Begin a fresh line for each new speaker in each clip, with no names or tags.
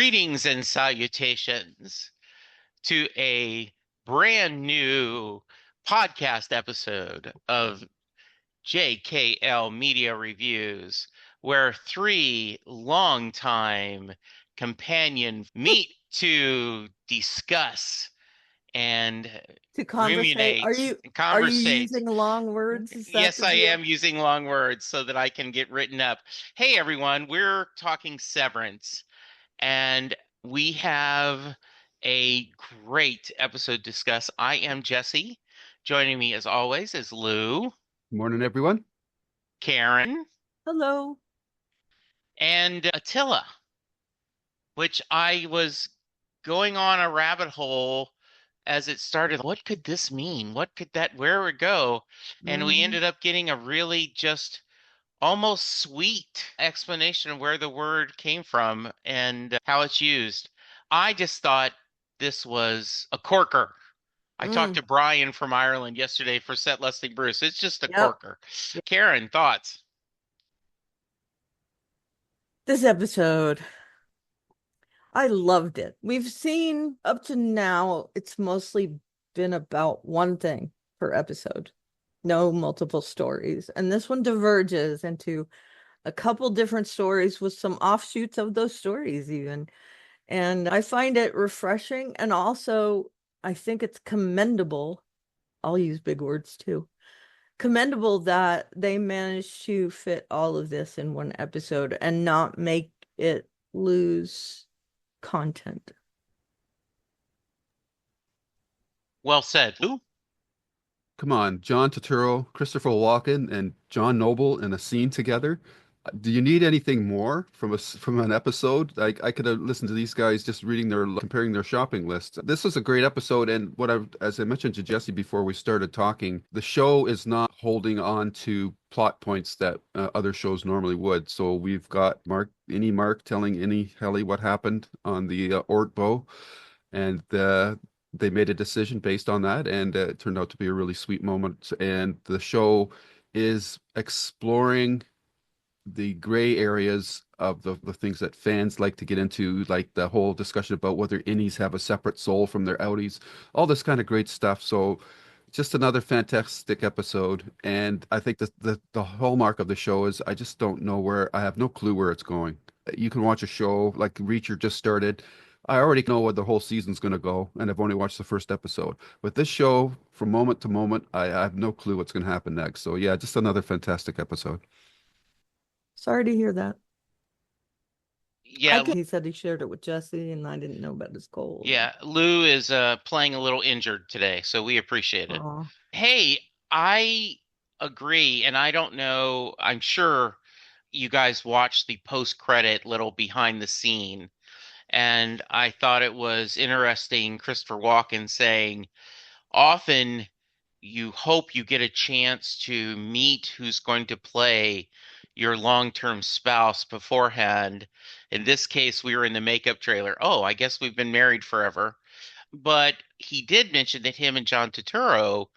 Greetings and salutations to a brand new podcast episode of JKL Media Reviews, where three longtime companions meet to discuss and
To conversate. Are
ruminate
you
and
are you
conversate.
using long words? Is that
Yes,
the
I
deal?
am using long words so that I can get written up. Hey, everyone, we're talking Severance. And we have a great episode to discuss. I am Jesse. Joining me, as always, is Lou,
Morning, everyone.
Karen,
Hello.
and Attila, which I was going on a rabbit hole as it started. What could this mean? What could that, where would it go? And we
Mhm.
ended up getting a really just almost sweet explanation of where the word came from and how it's used. I just thought this was a corker. I talked
Mm.
to Brian from Ireland yesterday for Set Lusting Bruce. It's just a
Yep.
corker. Karen, thoughts?
This episode, I loved it. We've seen up to now, it's mostly been about one thing per episode, no multiple stories. And this one diverges into a couple different stories with some offshoots of those stories, even. And I find it refreshing. And also, I think it's commendable. I'll use big words too. Commendable that they managed to fit all of this in one episode and not make it lose content.
Well said. Lou?
Come on, John Turturro, Christopher Walken, and John Noble in a scene together. Do you need anything more from an episode? I could have listened to these guys just reading their comparing their shopping list. This was a great episode, and as I mentioned to Jesse before we started talking, the show is not holding on to plot points that other shows normally would. So we've got Mark telling Innie Helly what happened on the Ortbo, and they made a decision based on that, and it turned out to be a really sweet moment. And the show is exploring the gray areas of the things that fans like to get into, like the whole discussion about whether innies have a separate soul from their outies, all this kind of great stuff. So just another fantastic episode. And I think the hallmark of the show is I just don't know where, I have no clue where it's going. You can watch a show like Reacher just started. I already know where the whole season's going to go, and I've only watched the first episode. With this show, from moment to moment, I have no clue what's going to happen next. So yeah, just another fantastic episode.
Sorry to hear that.
Yeah,
He said he shared it with Jesse, and I didn't know about his cold.
yeah. Lou is playing a little injured today, so we appreciate it.
Aw.
Hey, I agree, and I don't know, I'm sure you guys watched the post-credit little behind the scene, and I thought it was interesting Christopher Walken saying often you hope you get a chance to meet who's going to play your long-term spouse beforehand. In this case, we were in the makeup trailer. Oh, I guess we've been married forever. But he did mention that him and John Turturro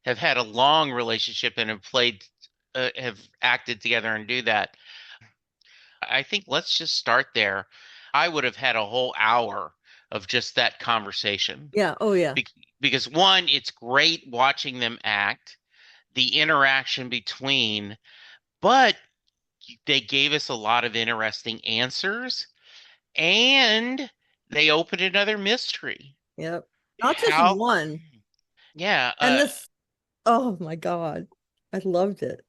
have had a long relationship and have acted together and do that. I think let's just start there. I would have had a whole hour of just that conversation.
Yeah. Oh, yeah.
Be- because one, it's great watching them act, the interaction between, but they gave us a lot of interesting answers and they opened another mystery.
Yep. Not just
How,
one.
yeah,
And this, oh my God. I loved it.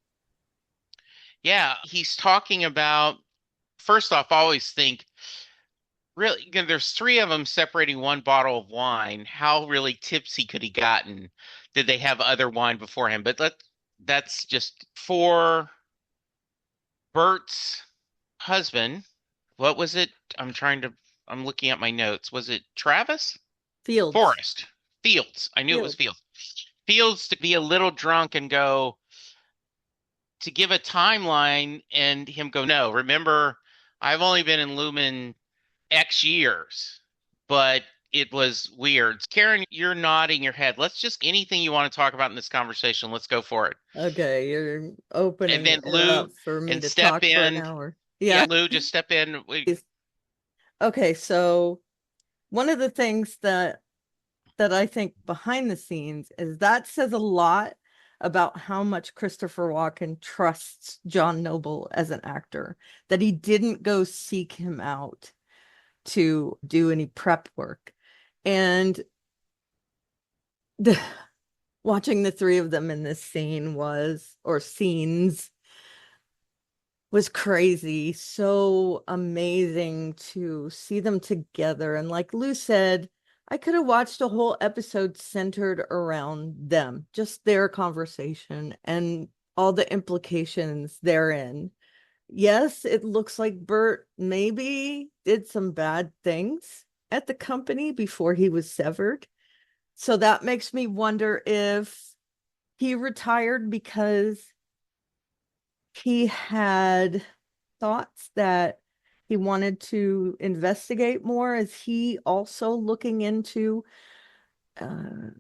yeah, he's talking about, first off, I always think, really, there's three of them separating one bottle of wine. How really tipsy could he gotten? Did they have other wine before him? But that's just for Bert's husband. What was it? I'm looking at my notes. Was it Travis?
Fields.
Forrest. Fields. I knew it was
Fields.
Fields. Fields to be a little drunk and go to give a timeline and him go, no, remember, I've only been in Lumen X years, but it was weird. Karen, you're nodding your head. Let's just anything you want to talk about in this conversation. Let's go for it.
Okay, you're
And
opening
then
it
Lou
up for me
and
to
step
talk for an
in.
hour.
Yeah,
Yeah.
Lou, just step in.
Okay, so one of the things that I think behind the scenes is that says a lot about how much Christopher Walken trusts John Noble as an actor, that he didn't go seek him out to do any prep work. And the, watching the three of them in this scene was, or scenes, was crazy. So amazing to see them together. And like Lou said, I could have watched a whole episode centered around them, just their conversation and all the implications therein. Yes, it looks like Bert maybe did some bad things at the company before he was severed. So that makes me wonder if he retired because he had thoughts that he wanted to investigate more. Is he also looking into uh,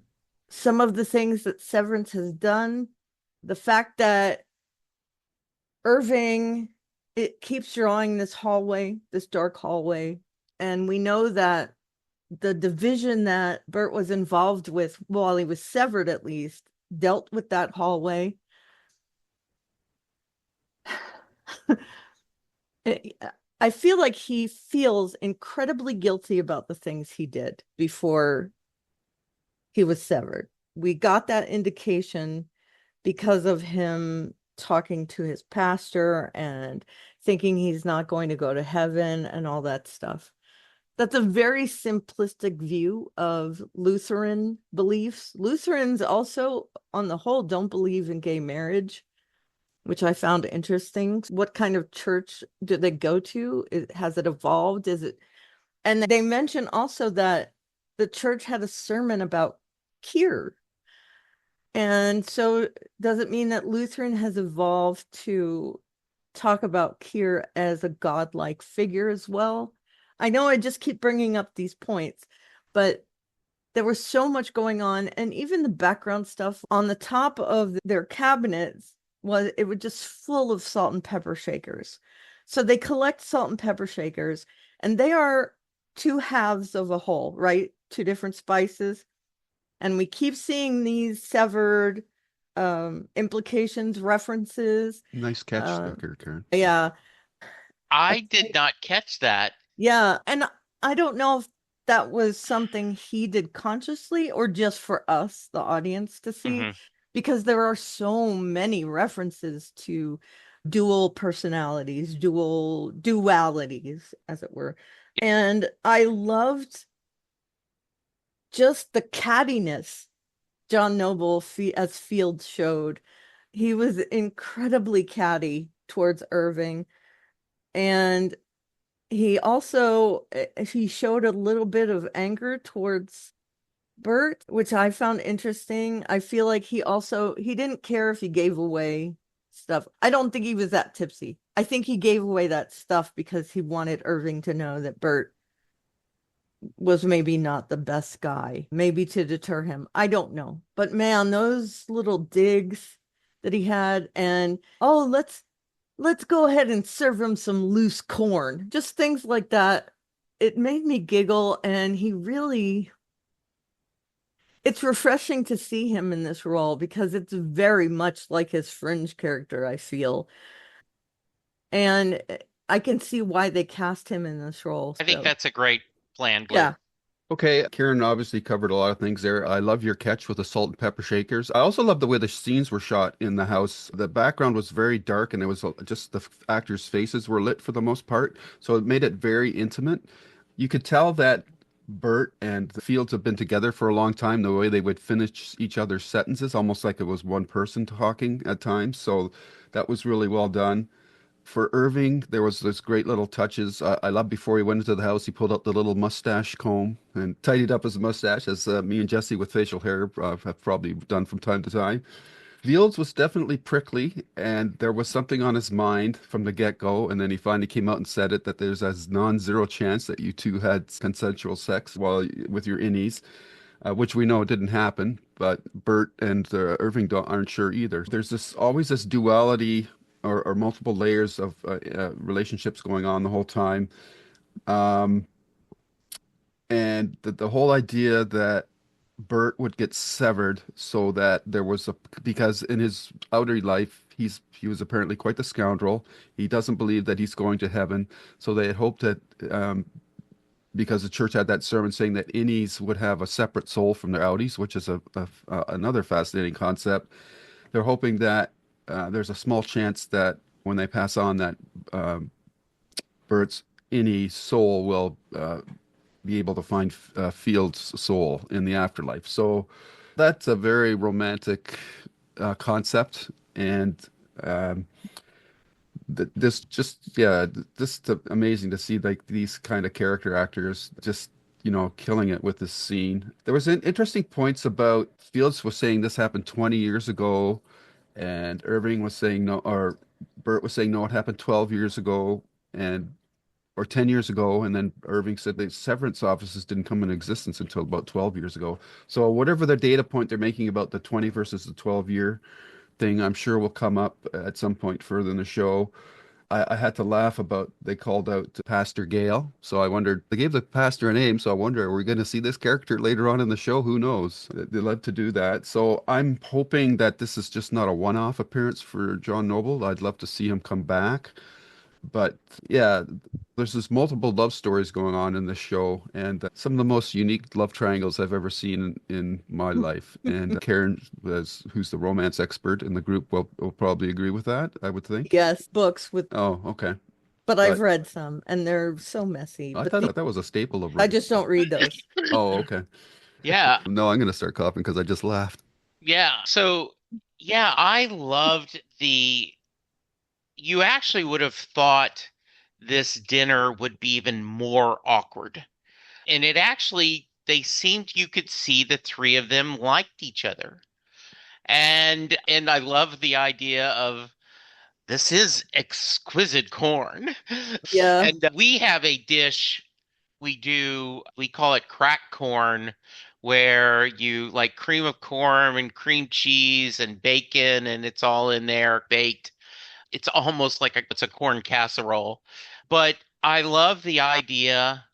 some of the things that Severance has done? The fact that Irving, it keeps drawing this hallway, this dark hallway, and we know that the division that Bert was involved with while he was severed, at least, dealt with that hallway. I feel like he feels incredibly guilty about the things he did before he was severed. We got that indication because of him talking to his pastor and thinking he's not going to go to heaven and all that stuff. That's a very simplistic view of Lutheran beliefs. Lutherans also, on the whole, don't believe in gay marriage, which I found interesting. What kind of church do they go to? Has it evolved? Is it? And they mention also that the church had a sermon about Kier. And so does it mean that Lutheran has evolved to talk about Kier as a godlike figure as well? I know I just keep bringing up these points, but there was so much going on, and even the background stuff on the top of their cabinets was it was just full of salt and pepper shakers. So they collect salt and pepper shakers, and they are two halves of a whole, right? Two different spices. And we keep seeing these severed implications, references.
Nice catch
Uh,
there, Karen.
yeah.
I did not catch that.
Yeah, and I don't know if that was something he did consciously or just for us, the audience, to see,
Hmm.
because there are so many references to dual personalities, dualities, as it were. And I loved just the cattiness John Noble as Field showed. He was incredibly catty towards Irving, and he showed a little bit of anger towards Bert, which I found interesting. I feel like he didn't care if he gave away stuff. I don't think he was that tipsy. I think he gave away that stuff because he wanted Irving to know that Bert was maybe not the best guy, maybe to deter him. I don't know. But man, those little digs that he had, and oh, let's go ahead and serve him some loose corn. Just things like that. It made me giggle, and it's refreshing to see him in this role because it's very much like his Fringe character, I feel. And I can see why they cast him in this role.
I think
So,
that's a great plan, Blue.
yeah.
Okay, Karen obviously covered a lot of things there. I love your catch with the salt and pepper shakers. I also love the way the scenes were shot in the house. The background was very dark, and it was just the actors' faces were lit for the most part, so it made it very intimate. You could tell that Bert and the Fields have been together for a long time, the way they would finish each other's sentences, almost like it was one person talking at times. So that was really well done. For Irving, there was this great little touches. I love before he went into the house, he pulled out the little mustache comb and tidied up his mustache, as me and Jesse with facial hair have probably done from time to time. Fields was definitely prickly, and there was something on his mind from the get-go, and then he finally came out and said it that there's a non-zero chance that you two had consensual sex while with your innies, which we know didn't happen. But Bert and Irving aren't sure either. There's this always this duality or multiple layers of relationships going on the whole time. Um, and the whole idea that Bert would get severed so that there was a because in his outer life he was apparently quite the scoundrel. He doesn't believe that he's going to heaven. So they had hoped that because the church had that sermon saying that innies would have a separate soul from their outies, which is another fascinating concept. They're hoping that there's a small chance that when they pass on that um, Bert's innie soul will be able to find Field's soul in the afterlife. So that's a very romantic concept, and um, this just yeah, just amazing to see like these kind of character actors just killing it with this scene. There was interesting points about Fields was saying this happened 20 years ago, and Irving was saying no, or Bert was saying no, it happened 12 years ago, and or 10 years ago, and then Irving said the severance offices didn't come into existence until about 12 years ago. So whatever the data point they're making about the 20 versus the 12-year thing, I'm sure will come up at some point further in the show. I had to laugh about they called out Pastor Gale. So I wondered, they gave the pastor a name, so I wonder, are we going to see this character later on in the show? Who knows? They love to do that. So I'm hoping that this is just not a one-off appearance for John Noble. I'd love to see him come back. But yeah, there's this multiple love stories going on in this show, and some of the most unique love triangles I've ever seen in my life. And Karen, who's the romance expert in the group, will probably agree with that, I would think.
Yes, books with,
Oh, okay.
but I've
But
read some and they're so messy.
I
But
thought that was a staple of
I
romance.
just don't read those.
Oh, okay.
Yeah.
No, I'm gonna start coughing because I just laughed.
Yeah. So, yeah, I loved the you actually would have thought this dinner would be even more awkward. And it actually, they seemed you could see the three of them liked each other. And I love the idea of this is exquisite corn.
Yeah,
And we have a dish we call it crack corn, where you like cream of corn and cream cheese and bacon, and it's all in there baked. It's almost like it's a corn casserole. But I love the idea.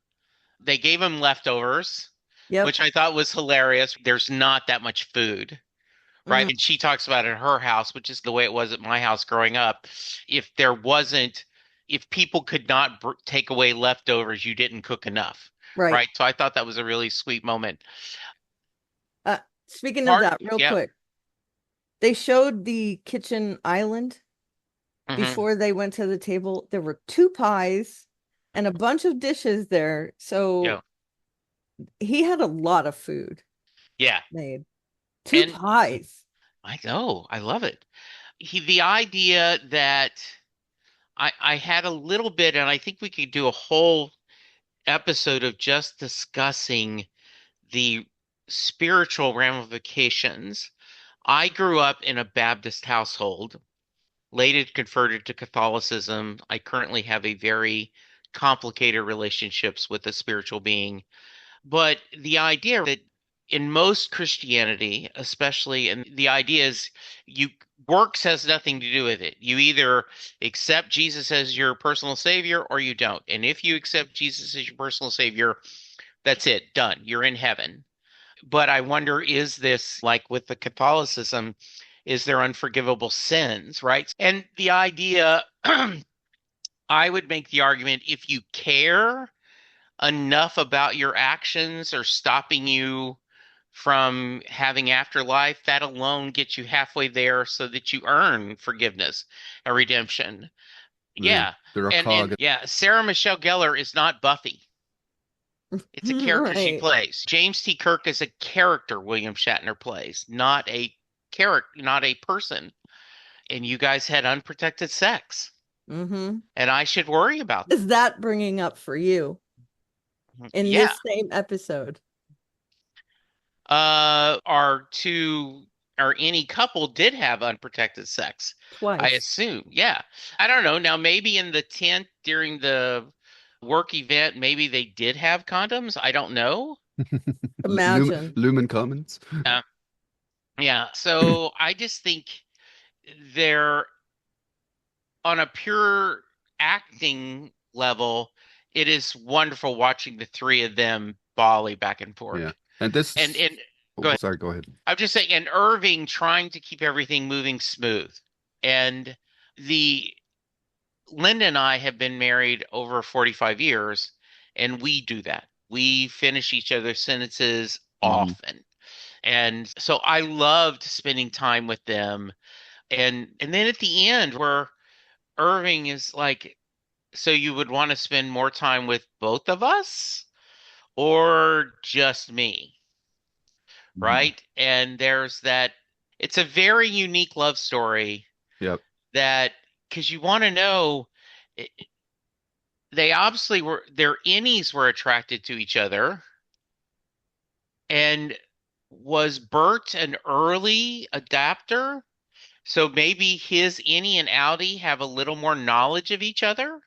They gave him leftovers,
yep.
which I thought was hilarious. There's not that much food, right?
Mhm.
And she talks about it at her house, which is the way it was at my house growing up. If there wasn't, if people could not take away leftovers, you didn't cook enough,
Right.
right? So I thought that was a really sweet moment.
Uh, Speaking of
Part,
that, real
yeah.
quick, they showed the kitchen island
Hmm.
before they went to the table. There were two pies and a bunch of dishes there.
Yeah.
So he had a lot of food
Yeah.
made. Two
And
pies.
I know, I love it. The idea that I had a little bit, and I think we could do a whole episode of just discussing the spiritual ramifications. I grew up in a Baptist household, later converted to Catholicism. I currently have a very complicated relationships with a spiritual being. But the idea that in most Christianity, especially, and the idea is you works has nothing to do with it. You either accept Jesus as your personal savior or you don't. And if you accept Jesus as your personal savior, that's it, done. You're in heaven. But I wonder, is this like with the Catholicism, is there unforgivable sins, right? And the idea, I would make the argument if you care enough about your actions or stopping you from having afterlife, that alone gets you halfway there so that you earn forgiveness or redemption.
They're
Yeah.
they're a
And
cog.
yeah, Sarah Michelle Gellar is not Buffy. It's a character she
Right.
plays. James T. Kirk is a character William Shatner plays, not a character, not a person. And you guys had unprotected sex.
Mm-hmm.
And I should worry about
Is that bringing up for you
that.
in
Yeah.
this same episode
Our two or any couple did have unprotected sex. I
twice?
assume. Yeah. I don't know. Now maybe in the tent during the work event, maybe they did have condoms. I don't know.
Imagine.
Lumen Commons.
Yeah. Yeah. So I just think they're on a pure acting level, it is wonderful watching the three of them volley back and forth.
Yeah. And
And
this,
go
oh,
ahead.
sorry, go ahead.
I'm just saying, and Irving trying to keep everything moving smooth. And the Linda and I have been married over 45 years, and we do that. We finish each other's sentences
Hmm.
often. And so I loved spending time with them. And then at the end where Irving is like, so you would want to spend more time with both of us or just me, right? And there's that, it's a very unique love story
Yep.
that, because you want to know, eh, they obviously were, their innies were attracted to each other. And was Bert an early adapter? So maybe his innie and outie have a little more knowledge of each other?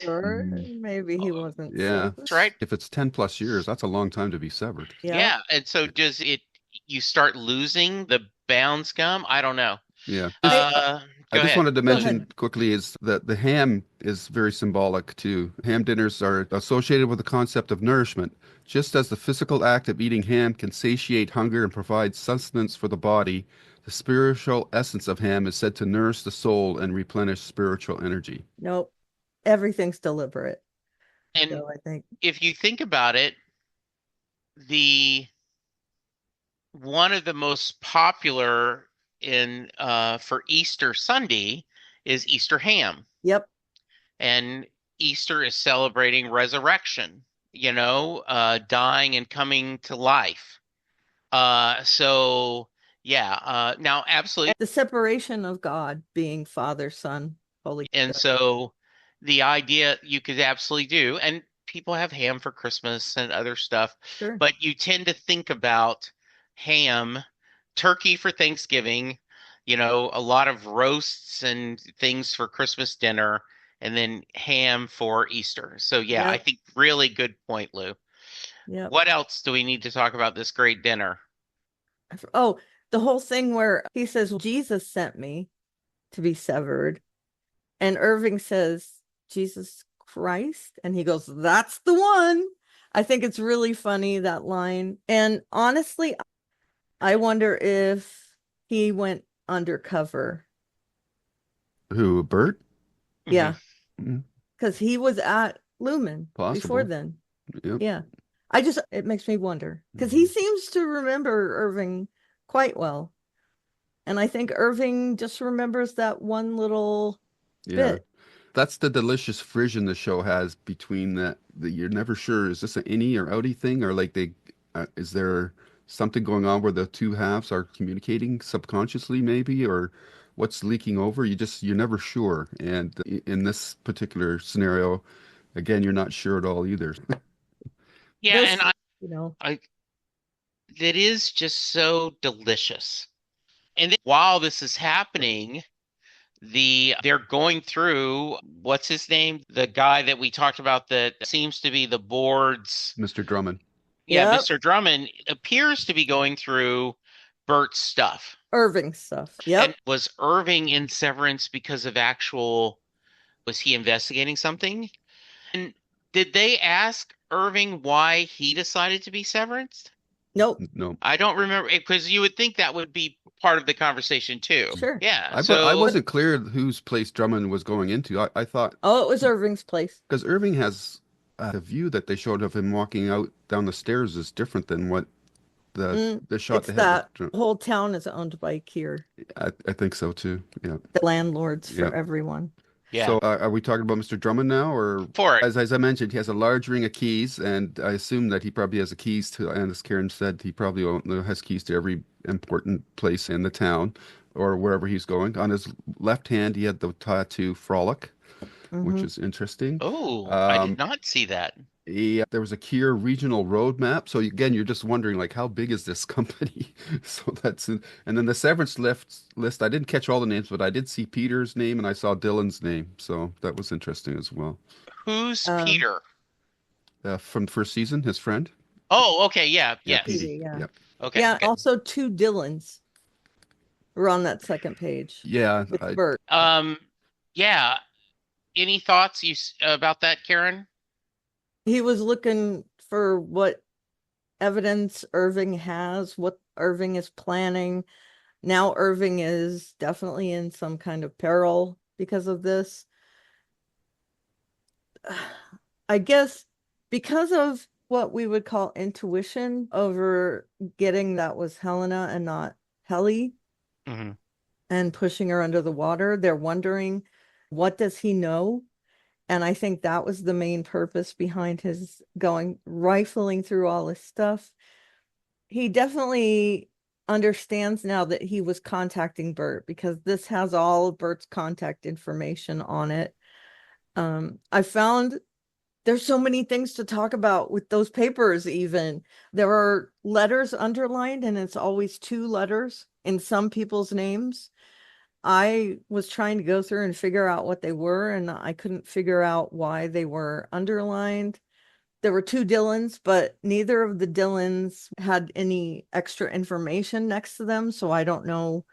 Or
Mm.
maybe he wasn't
Yeah.
severed.
That's right.
If it's 10 plus years, that's a long time to be severed.
Yep.
Yeah. And so does it, you start losing the bound scum? I don't know.
Yeah. This,
Uh,
I
Go
just
ahead.
wanted to
Go
mention
ahead.
quickly is that the ham is very symbolic too. Ham dinners are associated with the concept of nourishment. Just as the physical act of eating ham can satiate hunger and provide sustenance for the body, the spiritual essence of ham is said to nourish the soul and replenish spiritual energy.
Nope. Everything's deliberate.
And
So I think.
if you think about it, the one of the most popular in for Easter Sunday is Easter ham.
Yep.
And Easter is celebrating resurrection, dying and coming to life. So yeah, now absolutely.
The separation of God being Father, Son, Holy
And
Spirit.
so the idea you could absolutely do, and people have ham for Christmas and other stuff,
Sure.
but you tend to think about ham, turkey for Thanksgiving, a lot of roasts and things for Christmas dinner, and then ham for Easter. So yeah, I
Yep.
think really good point, Lou.
Yep.
What else do we need to talk about this great dinner?
Oh, the whole thing where he says, Jesus sent me to be severed. And Irving says, Jesus Christ. And he goes, that's the one. I think it's really funny, that line. And honestly, I wonder if he went undercover.
Who, Bert?
Yeah,
Hmm.
Mm,
because he was at Lumen before
possible.
then.
Yep.
Yeah. It makes me wonder because he
Mhm.
seems to remember Irving quite well. And I think Irving just remembers that one little
Yeah.
bit.
That's the delicious frisson the show has between that you're never sure, is this an innie or outie thing, or like is there something going on where the two halves are communicating subconsciously maybe, or what's leaking over? You're never sure. And in this particular scenario, again, you're not sure at all either.
Yeah, and
This, you know,
I that is just so delicious. And then while this is happening, they're going through what's his name? The guy that we talked about that seems to be the board's,
Mr. Drummond.
yeah,
yep,
Mr. Drummond appears to be going through Bert's stuff.
Irving stuff.
And
Yep.
was Irving in Severance because of was he investigating something? And did they ask Irving why he decided to be Severance?
Nope.
No.
I don't remember because you would think that would be part of the conversation too.
Sure.
Yeah.
I
So
But
wasn't clear whose place Drummond was going into. I thought
oh, it was Irving's place.
because Irving has the view that they showed of him walking out down the stairs is different than what the shot
It's
they had with
that whole town is owned by Kier,
I think so too. Yeah.
the landlords
Yeah.
for everyone.
yeah,
So are we talking about Mr. Drummond now, or
for it.
as I mentioned, he has a large ring of keys, and I assume that he probably has the keys to, and as Karen said, he probably has keys to every important place in the town or wherever he's going. On his left hand, he had the tattoo Frolic, which
Hmm.
is interesting.
Oh, I did
Um,
not see that.
there was a Kier regional roadmap. So again, you're just wondering like how big is this company? So and then the severance list. I didn't catch all the names, but I did see Peter's name and I saw Dylan's name. So that was interesting as well.
Who's
Um,
Peter?
From the first season, his friend.
Oh, okay, yeah,
Yeah,
yes.
Petey.
Petey, yeah.
Yep.
Okay,
Yeah,
good.
also two Dylans were on that second page
Yeah.
with Bert.
Yeah. Any thoughts about that, Karen?
He was looking for what evidence Irving has, what Irving is planning. Now Irving is definitely in some kind of peril because of this. I guess because of what we would call intuition over getting that was Helena and not Helly
Hmm.
and pushing her under the water, they're wondering, what does he know? And I think that was the main purpose behind his going rifling through all this stuff. He definitely understands now that he was contacting Bert because this has all of Bert's contact information on it. I found there's so many things to talk about with those papers, even. There are letters underlined, and it's always two letters in some people's names. I was trying to go through and figure out what they were, and I couldn't figure out why they were underlined. There were two Dylans, but neither of the Dylans had any extra information next to them, so I don't know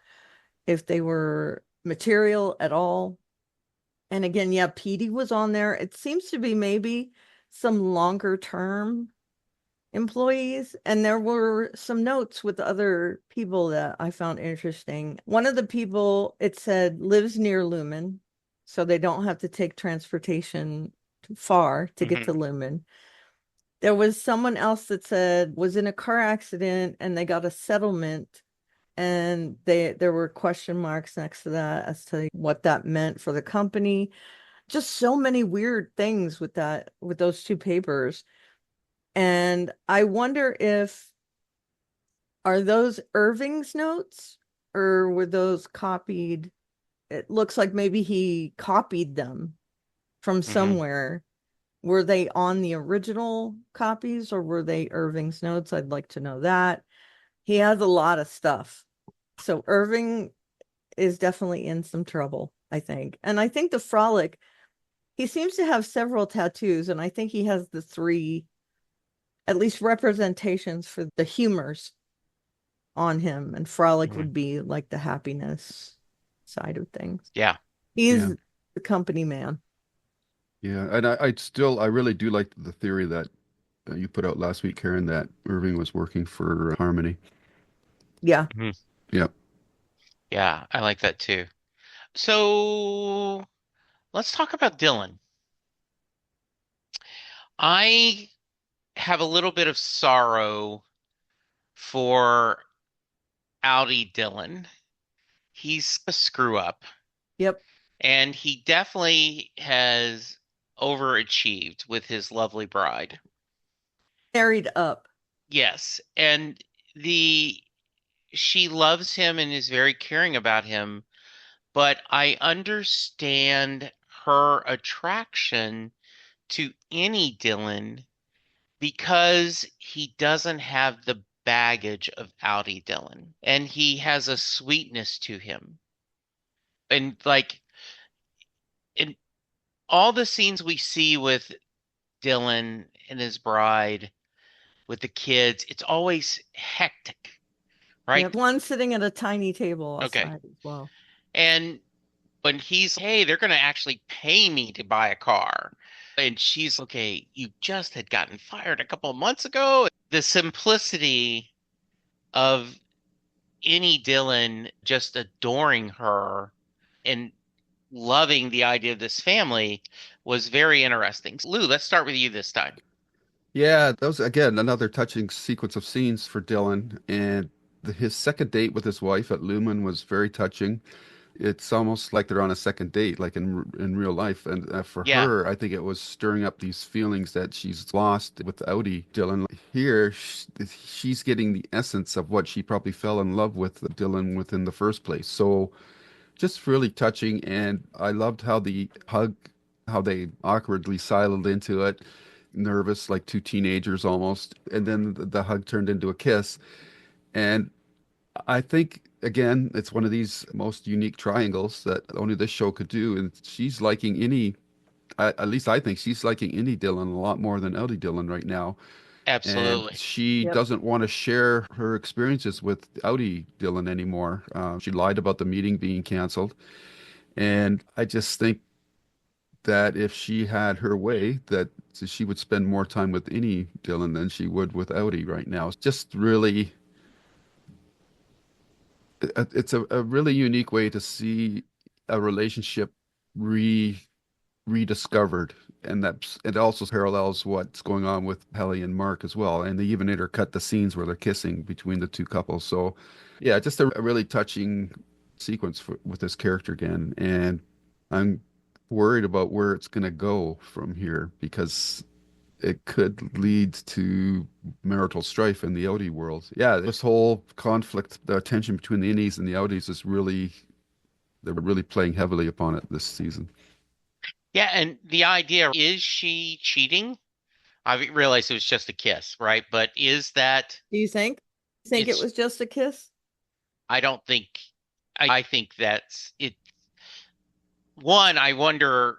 if they were material at all. And again, yeah, Petey was on there. It seems to be maybe some longer term employees. And there were some notes with other people that I found interesting. One of the people, it said, lives near Lumen, so they don't have to take transportation too far to get to
Hmm.
Lumen. There was someone else that said was in a car accident and they got a settlement, and there were question marks next to that as to what that meant for the company. Just so many weird things with those two papers. And I wonder if are those Irving's notes or were those copied? It looks like maybe he copied them from
Hmm.
somewhere. Were they on the original copies or were they Irving's notes? I'd like to know that. He has a lot of stuff. So Irving is definitely in some trouble, I think. And I think the Frolic, he seems to have several tattoos, and I think he has the three, at least representations for the humors on him. And Frolic
Hmm.
would be like the happiness side of things.
Yeah.
Yeah.
He's the company man.
Yeah. And I really do like the theory that you put out last week, Karen, that Irving was working for Harmony.
Yeah.
Hmm.
Yeah.
Yeah, I like that too. So let's talk about Dylan. I have a little bit of sorrow for Audi Dylan. He's a screw up,
Yep.
and he definitely has overachieved with his lovely bride.
Married up.
Yes, and the she loves him and is very caring about him, but I understand her attraction to any Dylan because he doesn't have the baggage of Audi Dylan, and he has a sweetness to him. And like in all the scenes we see with Dylan and his bride, with the kids, it's always hectic, right?
Yep. One sitting at a tiny table
Okay.
outside as well.
And when he's, hey, they're going to actually pay me to buy a car. And she's, okay, you just had gotten fired a couple of months ago. The simplicity of any Dylan just adoring her and loving the idea of this family was very interesting. Lou, let's start with you this time.
Yeah, that was again another touching sequence of scenes for Dylan, and his second date with his wife at Lumen was very touching. It's almost like they're on a second date, like in real life. And for
Yeah,
her, I think it was stirring up these feelings that she's lost with Audi Dylan. Here, she's getting the essence of what she probably fell in love with Dylan within the first place. So just really touching, and I loved how the hug, how they awkwardly sidled into it, nervous like two teenagers almost, and then the hug turned into a kiss. And I think again, it's one of these most unique triangles that only this show could do, and she's liking any. At least I think she's liking any Dylan a lot more than Ellie Dylan right now, and
absolutely.
she
Yep.
doesn't want to share her experiences with Audi Dylan anymore. She lied about the meeting being canceled, and I just think that if she had her way, that she would spend more time with any Dylan than she would with Audi right now. It's just really, it's a really unique way to see a relationship re rediscovered. And that it also parallels what's going on with Helly and Mark as well. And they even intercut the scenes where they're kissing between the two couples. So, yeah, just a really touching sequence with this character again. And I'm worried about where it's going to go from here because it could lead to marital strife in the Audi world. Yeah, this whole conflict, the tension between the innies and the Audis is really, they're really playing heavily upon it this season.
Yeah, and the idea is she cheating? I realized it was just a kiss, right? But is that
Do you think? Think it
it's
was just a kiss?
I don't think I think that's it. One, I wonder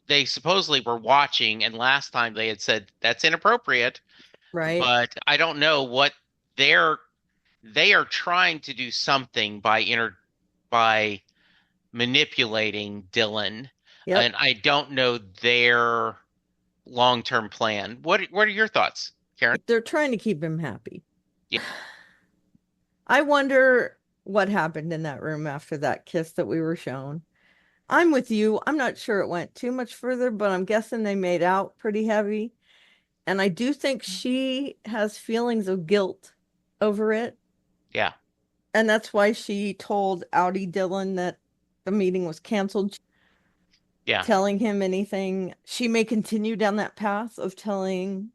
they supposedly were watching, and last time they had said that's inappropriate,
Right.
but I don't know what they're they are trying to do something by manipulating Dylan,
Yep.
and I don't know their long-term plan. What are your thoughts, Karen?
They're trying to keep him happy.
Yeah,
I wonder what happened in that room after that kiss that we were shown. I'm with you. I'm not sure it went too much further, but I'm guessing they made out pretty heavy. And I do think she has feelings of guilt over it.
yeah,
And that's why she told Audi Dillon that the meeting was canceled,
yeah,
telling him anything. She may continue down that path of telling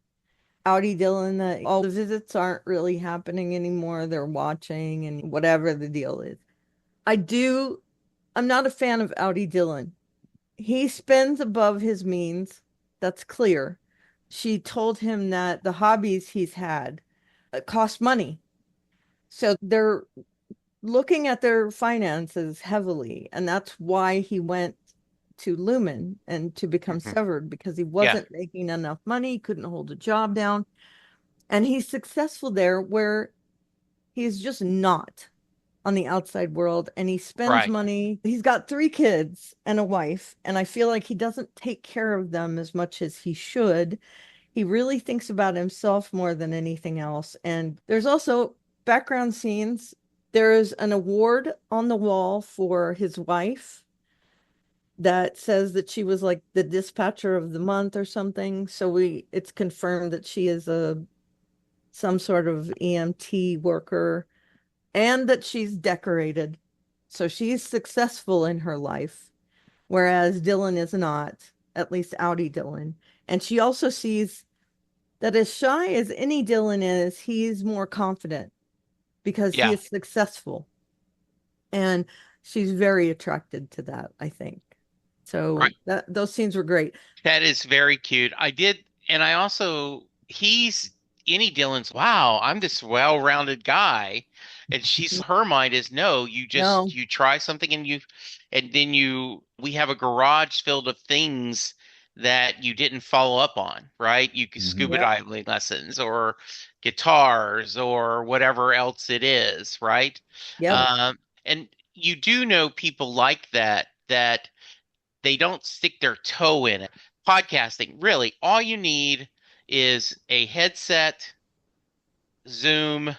Audi Dillon that all the visits aren't really happening anymore. They're watching and whatever the deal is. I do, I'm not a fan of Audi Dillon. He spends above his means. That's clear. She told him that the hobbies he's had cost money. So they're looking at their finances heavily. And that's why he went to Lumen and to become
mhm,
severed because he
yeah,
wasn't making enough money, couldn't hold a job down. And he's successful there where he's just not on the outside world and he spends
right,
money. He's got three kids and a wife, and I feel like he doesn't take care of them as much as he should. He really thinks about himself more than anything else. And there's also background scenes. There's an award on the wall for his wife that says that she was like the dispatcher of the month or something. So it's confirmed that she is a some sort of EMT worker and that she's decorated. So she's successful in her life, whereas Dylan is not, at least Audi Dylan. And she also sees that as shy as any Dylan is, he's more confident because he
yeah.
is successful. And she's very attracted to that, I think.
Right.
So that those scenes were great.
That is very cute. I did, and I also he's any Dylan's. Wow, I'm this well-rounded guy, and she's her mind is no. You just
No,
you try something and then we have a garage filled of things that you didn't follow up on, right? You could
Hmm.
scuba
yep,
diving lessons or guitars or whatever else it is, right?
yep,
Um, and you do know people like that they don't stick their toe in it. Podcasting, really, all you need is a headset, Zoom,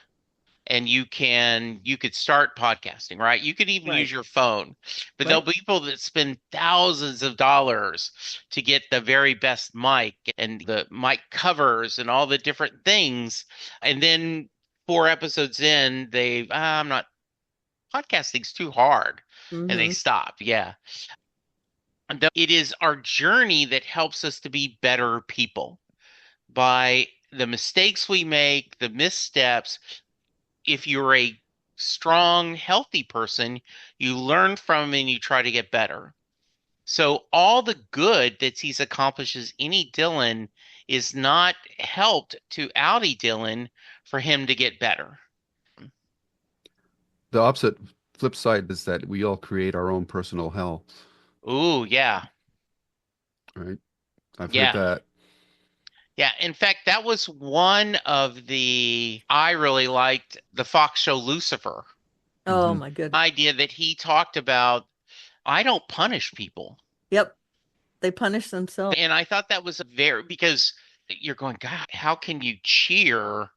and you could start podcasting, right? You could even use
right,
your phone. But there'll
right.
be people that spend thousands of dollars to get the very best mic and the mic covers and all the different things. And then 4 episodes in, I'm not podcasting's too hard. And they
Hmm.
stop. Yeah. It is our journey that helps us to be better people by the mistakes we make, the missteps. If you're a strong, healthy person, you learn from and you try to get better. So all the good that he's accomplishes any Dylan is not helped to Audi Dylan for him to get better.
The opposite flip side is that we all create our own personal hell,
Ooh, yeah.
right? I've heard
Yeah.
that.
Yeah, in fact, that was one of the I really liked the Fox show Lucifer
Oh
Hmm.
my good.
idea that he talked about. I don't punish people.
Yep. They punish themselves.
And I thought that was a very, because you're going, God, how can you cheer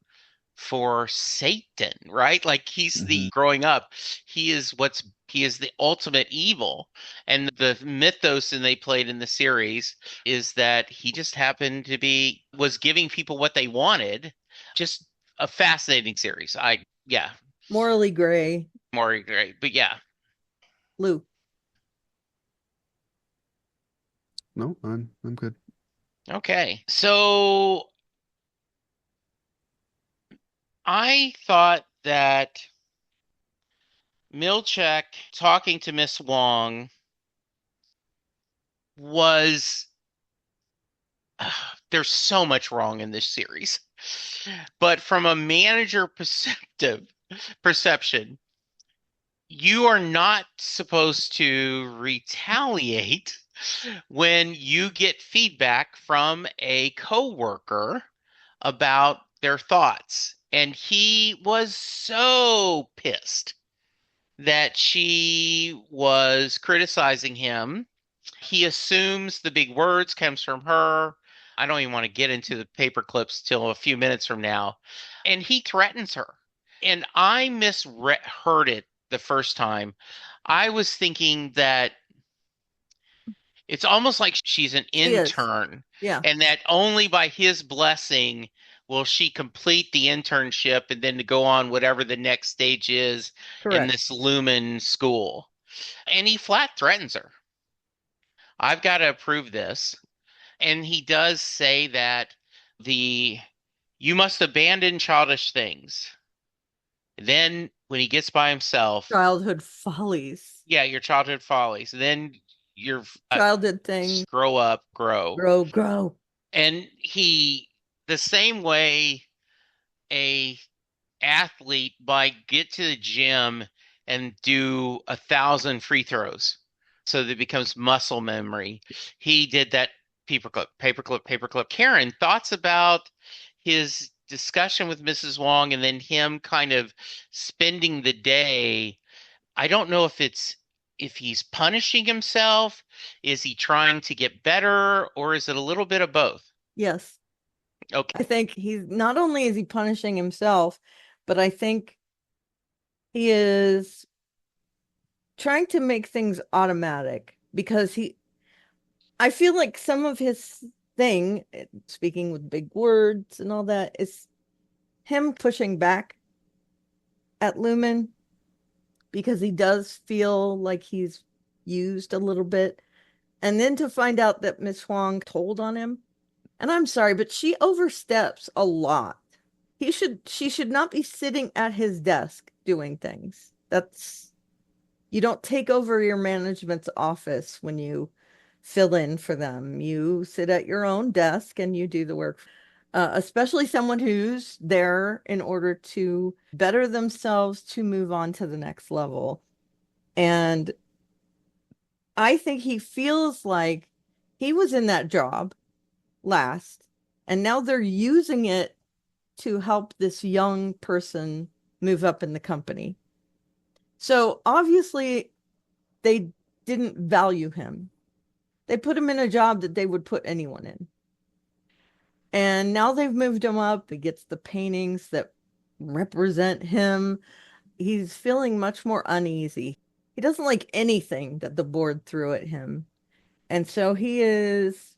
for Satan, right? Like he's
Hmm.
the growing up, he is the ultimate evil. And the mythos and they played in the series is that he just happened to be was giving people what they wanted. Just a fascinating series. Yeah,
Morally gray.
more great. But yeah.
Lou.
No, I'm good.
Okay. So I thought that Milchek talking to Miss Wong was there's so much wrong in this series. But from a manager perception, you are not supposed to retaliate when you get feedback from a coworker about their thoughts. And he was so pissed that she was criticizing him. He assumes the big words comes from her. I don't even want to get into the paper clips till a few minutes from now. And he threatens her. And I misheard it the first time. I was thinking that it's almost like she's an
She is.
intern
Yeah,
and that only by his blessing will she complete the internship and then to go on whatever the next stage is in
correct.
this Lumen school. And he flat threatens her. I've got to approve this. And he does say that the you must abandon childish things. Then when he gets by himself,
Childhood follies.
yeah, your childhood follies. Then your
Childhood thing.
grow up, grow.
Grow, grow.
And the same way a athlete might get to the gym and do 1,000 free throws so that it becomes muscle memory. He did that paperclip, paperclip, paperclip. Karen, thoughts about his discussion with Mrs. Wong and then him kind of spending the day. I don't know if he's punishing himself, is he trying to get better, or is it a little bit of both?
Yes.
Okay.
I think he's not only is he punishing himself, but I think he is trying to make things automatic because I feel like some of his thing, speaking with big words and all that, is him pushing back at Lumen because he does feel like he's used a little bit. And then to find out that Miss Huang told on him, and I'm sorry, but she oversteps a lot. She should not be sitting at his desk doing things. That's You don't take over your management's office when you fill in for them. You sit at your own desk and you do the work. Especially someone who's there in order to better themselves to move on to the next level. And I think he feels like he was in that job last, and now they're using it to help this young person move up in the company. So obviously, they didn't value him. They put him in a job that they would put anyone in. And now they've moved him up. He gets the paintings that represent him. He's feeling much more uneasy. He doesn't like anything that the board threw at him. And so he is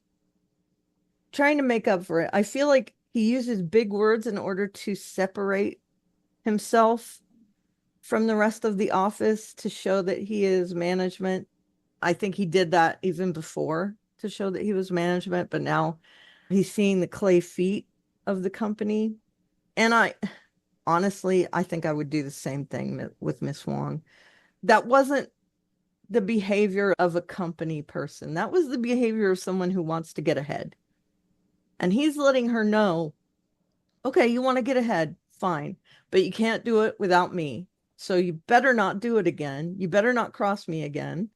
trying to make up for it. I feel like he uses big words in order to separate himself from the rest of the office to show that he is management. I think he did that even before to show that he was management, but now he's seeing the clay feet of the company. And I think I would do the same thing with Miss Wong. That wasn't the behavior of a company person. That was the behavior of someone who wants to get ahead. And he's letting her know, okay, you want to get ahead, fine, but you can't do it without me. So you better not do it again. You better not cross me again.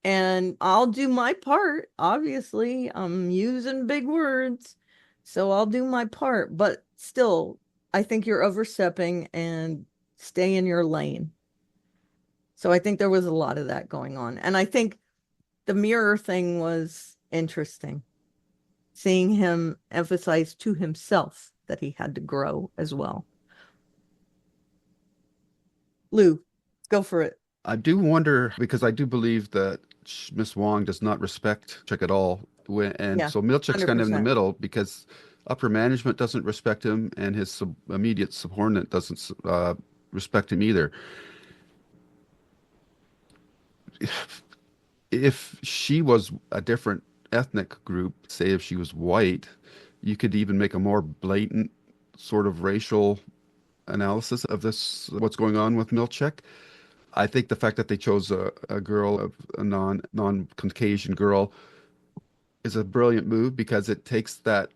And I'll do my part. Obviously, I'm using big words, so I'll do my part. But still, I think you're overstepping and stay in your lane. So I think there was a lot of that going on. And I think the mirror thing was interesting. Seeing him emphasize to himself that he had to grow as well. Lou, go for it.
I do wonder because I do believe that Miss Wong does not respect Chick at all. And
Yeah,
so Milchick's kind of in the
100%.
middle because upper management doesn't respect him and his immediate subordinate doesn't respect him either. If she was a different ethnic group, say if she was white, you could even make a more blatant sort of racial analysis of this, what's going on with Milchick. I think the fact that they chose a girl, a non-Caucasian girl, is a brilliant move because it takes that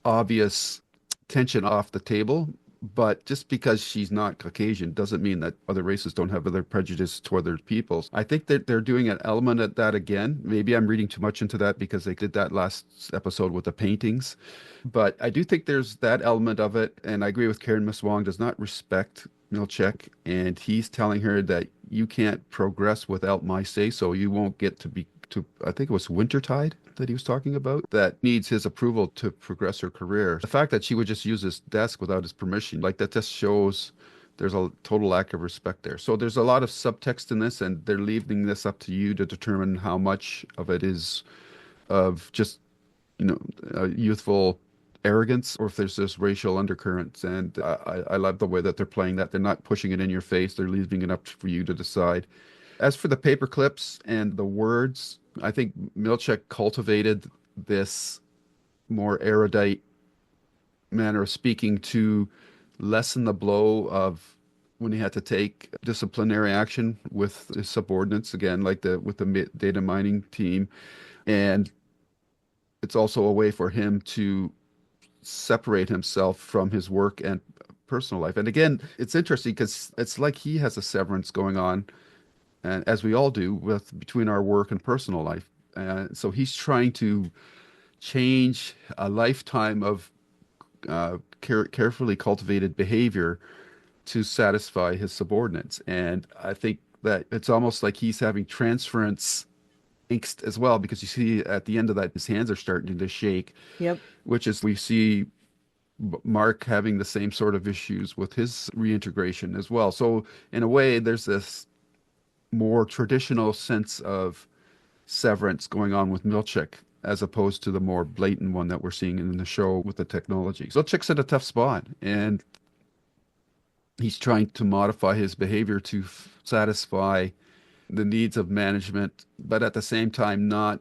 obvious tension off the table. But just because she's not Caucasian doesn't mean that other races don't have other prejudice toward their peoples. I think that they're doing an element of that again. Maybe I'm reading too much into that because they did that last episode with the paintings. But I do think there's that element of it. And I agree with Karen. Miss Wong does not respect Milchek. And he's telling her that you can't progress without my say so. You won't get to be to, I think it was Wintertide that he was talking about, that needs his approval to progress her career. The fact that she would just use his desk without his permission, like that just shows there's a total lack of respect there. So there's a lot of subtext in this, and they're leaving this up to you to determine how much of it is of just, you know, youthful arrogance or if there's this racial undercurrents. And I love the way that they're playing that. They're not pushing it in your face. They're leaving it up for you to decide. As for the paper clips and the words, I think Milchek cultivated this more erudite manner of speaking to lessen the blow of when he had to take disciplinary action with his subordinates, again, like the with the data mining team. And it's also a way for him to separate himself from his work and personal life. And again, it's interesting because it's like he has a severance going on, and as we all do with between our work and personal life. So he's trying to change a lifetime of carefully cultivated behavior to satisfy his subordinates. And I think that it's almost like he's having transference angst as well, because you see at the end of that, his hands are starting to shake,
Yep.
which is we see Mark having the same sort of issues with his reintegration as well. So in a way, there's this more traditional sense of severance going on with Milchick as opposed to the more blatant one that we're seeing in the show with the technology. So Milchick's in a tough spot, and he's trying to modify his behavior to satisfy the needs of management, but at the same time not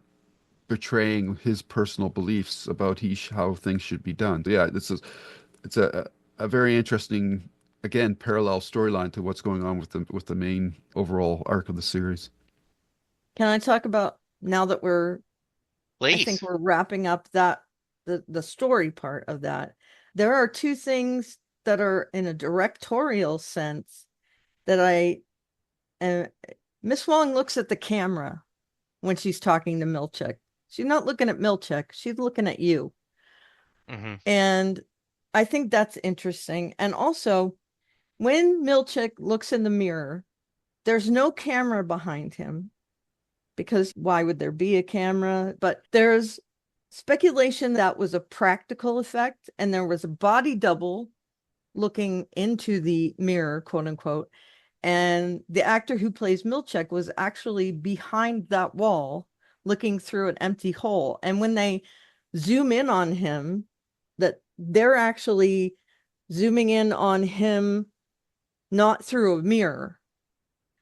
betraying his personal beliefs about how things should be done. So yeah, it's a very interesting, again, parallel storyline to what's going on with the main overall arc of the series.
Can I talk about now that I think
Please.
we're wrapping up the story part of that. There are two things that are in a directorial sense that and Miss Wong looks at the camera when she's talking to Milchek. She's not looking at Milchek, she's looking at you.
Hmm.
And I think that's interesting. And also, when Milchek looks in the mirror, there's no camera behind him because why would there be a camera? But there's speculation that was a practical effect, and there was a body double looking into the mirror, quote unquote. And the actor who plays Milchek was actually behind that wall looking through an empty hole. And when they zoom in on him, that they're actually zooming in on him not through a mirror,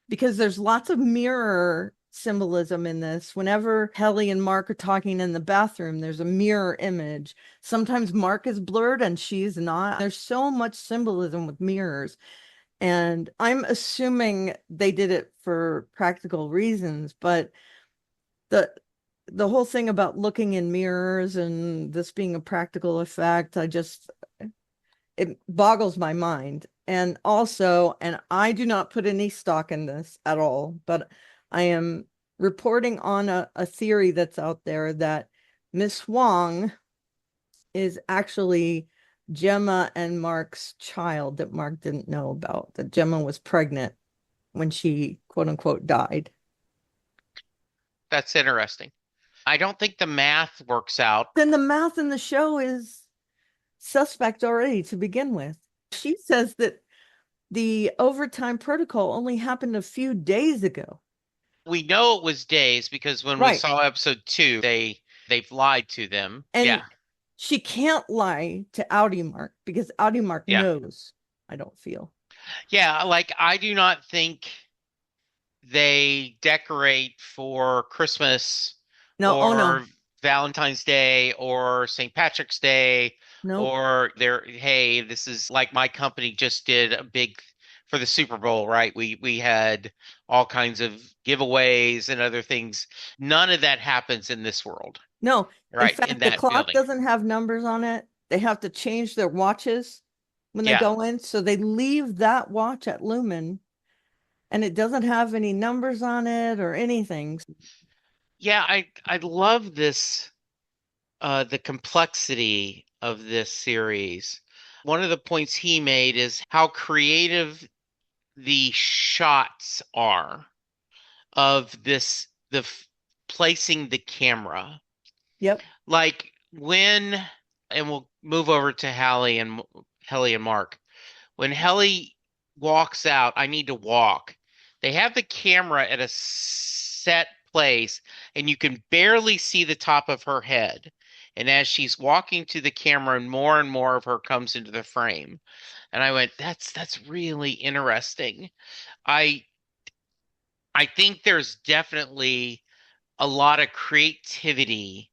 because there's lots of mirror symbolism in this. Whenever Helly and Mark are talking in the bathroom, there's a mirror image. Sometimes Mark is blurred and she's not. There's so much symbolism with mirrors. And I'm assuming they did it for practical reasons, but the the whole thing about looking in mirrors and this being a practical effect, it boggles my mind. And also, and I do not put any stock in this at all, but I am reporting on a theory that's out there that Miss Wong is actually Gemma and Mark's child that Mark didn't know about, that Gemma was pregnant when she, quote unquote, died.
That's interesting. I don't think the math works out.
Then the math in the show is suspect already to begin with. She says that the overtime protocol only happened a few days ago.
We know it was days because when we
Right.
saw episode two, they've lied to them.
And
Yeah,
she can't lie to Audi Mark because Audi Mark
yeah,
knows, I don't feel.
yeah. Like I do not think they decorate for Christmas
No, oh no.
or Valentine's Day or St. Patrick's Day
Nope.
or they're, hey, this is like my company just did a big for the Super Bowl, right? We had all kinds of giveaways and other things. None of that happens in this world,
No. In
right? In
fact, the
that
clock
building.
doesn't have numbers on it. They have to change their watches when they
Yeah.
go in. So they leave that watch at Lumen and it doesn't have any numbers on it or anything.
Yeah, I love this the complexity of this series. One of the points he made is how creative the shots are of this placing the camera.
Yep.
Like when and we'll move over to Hallie and Mark. When Helly walks out, I need to walk. They have the camera at a set place, and you can barely see the top of her head. And as she's walking to the camera, and more of her comes into the frame. And I went, that's really interesting. I I think there's definitely a lot of creativity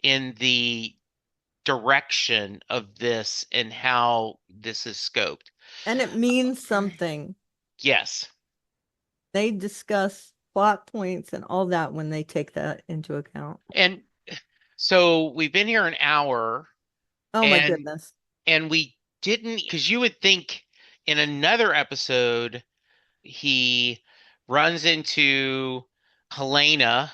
in the direction of this and how this is scoped.
And it means something.
Yes.
They discuss plot points and all that when they take that into account.
And so we've been here an hour
Oh my
and
goodness.
we didn't because you would think in another episode he runs into Helena,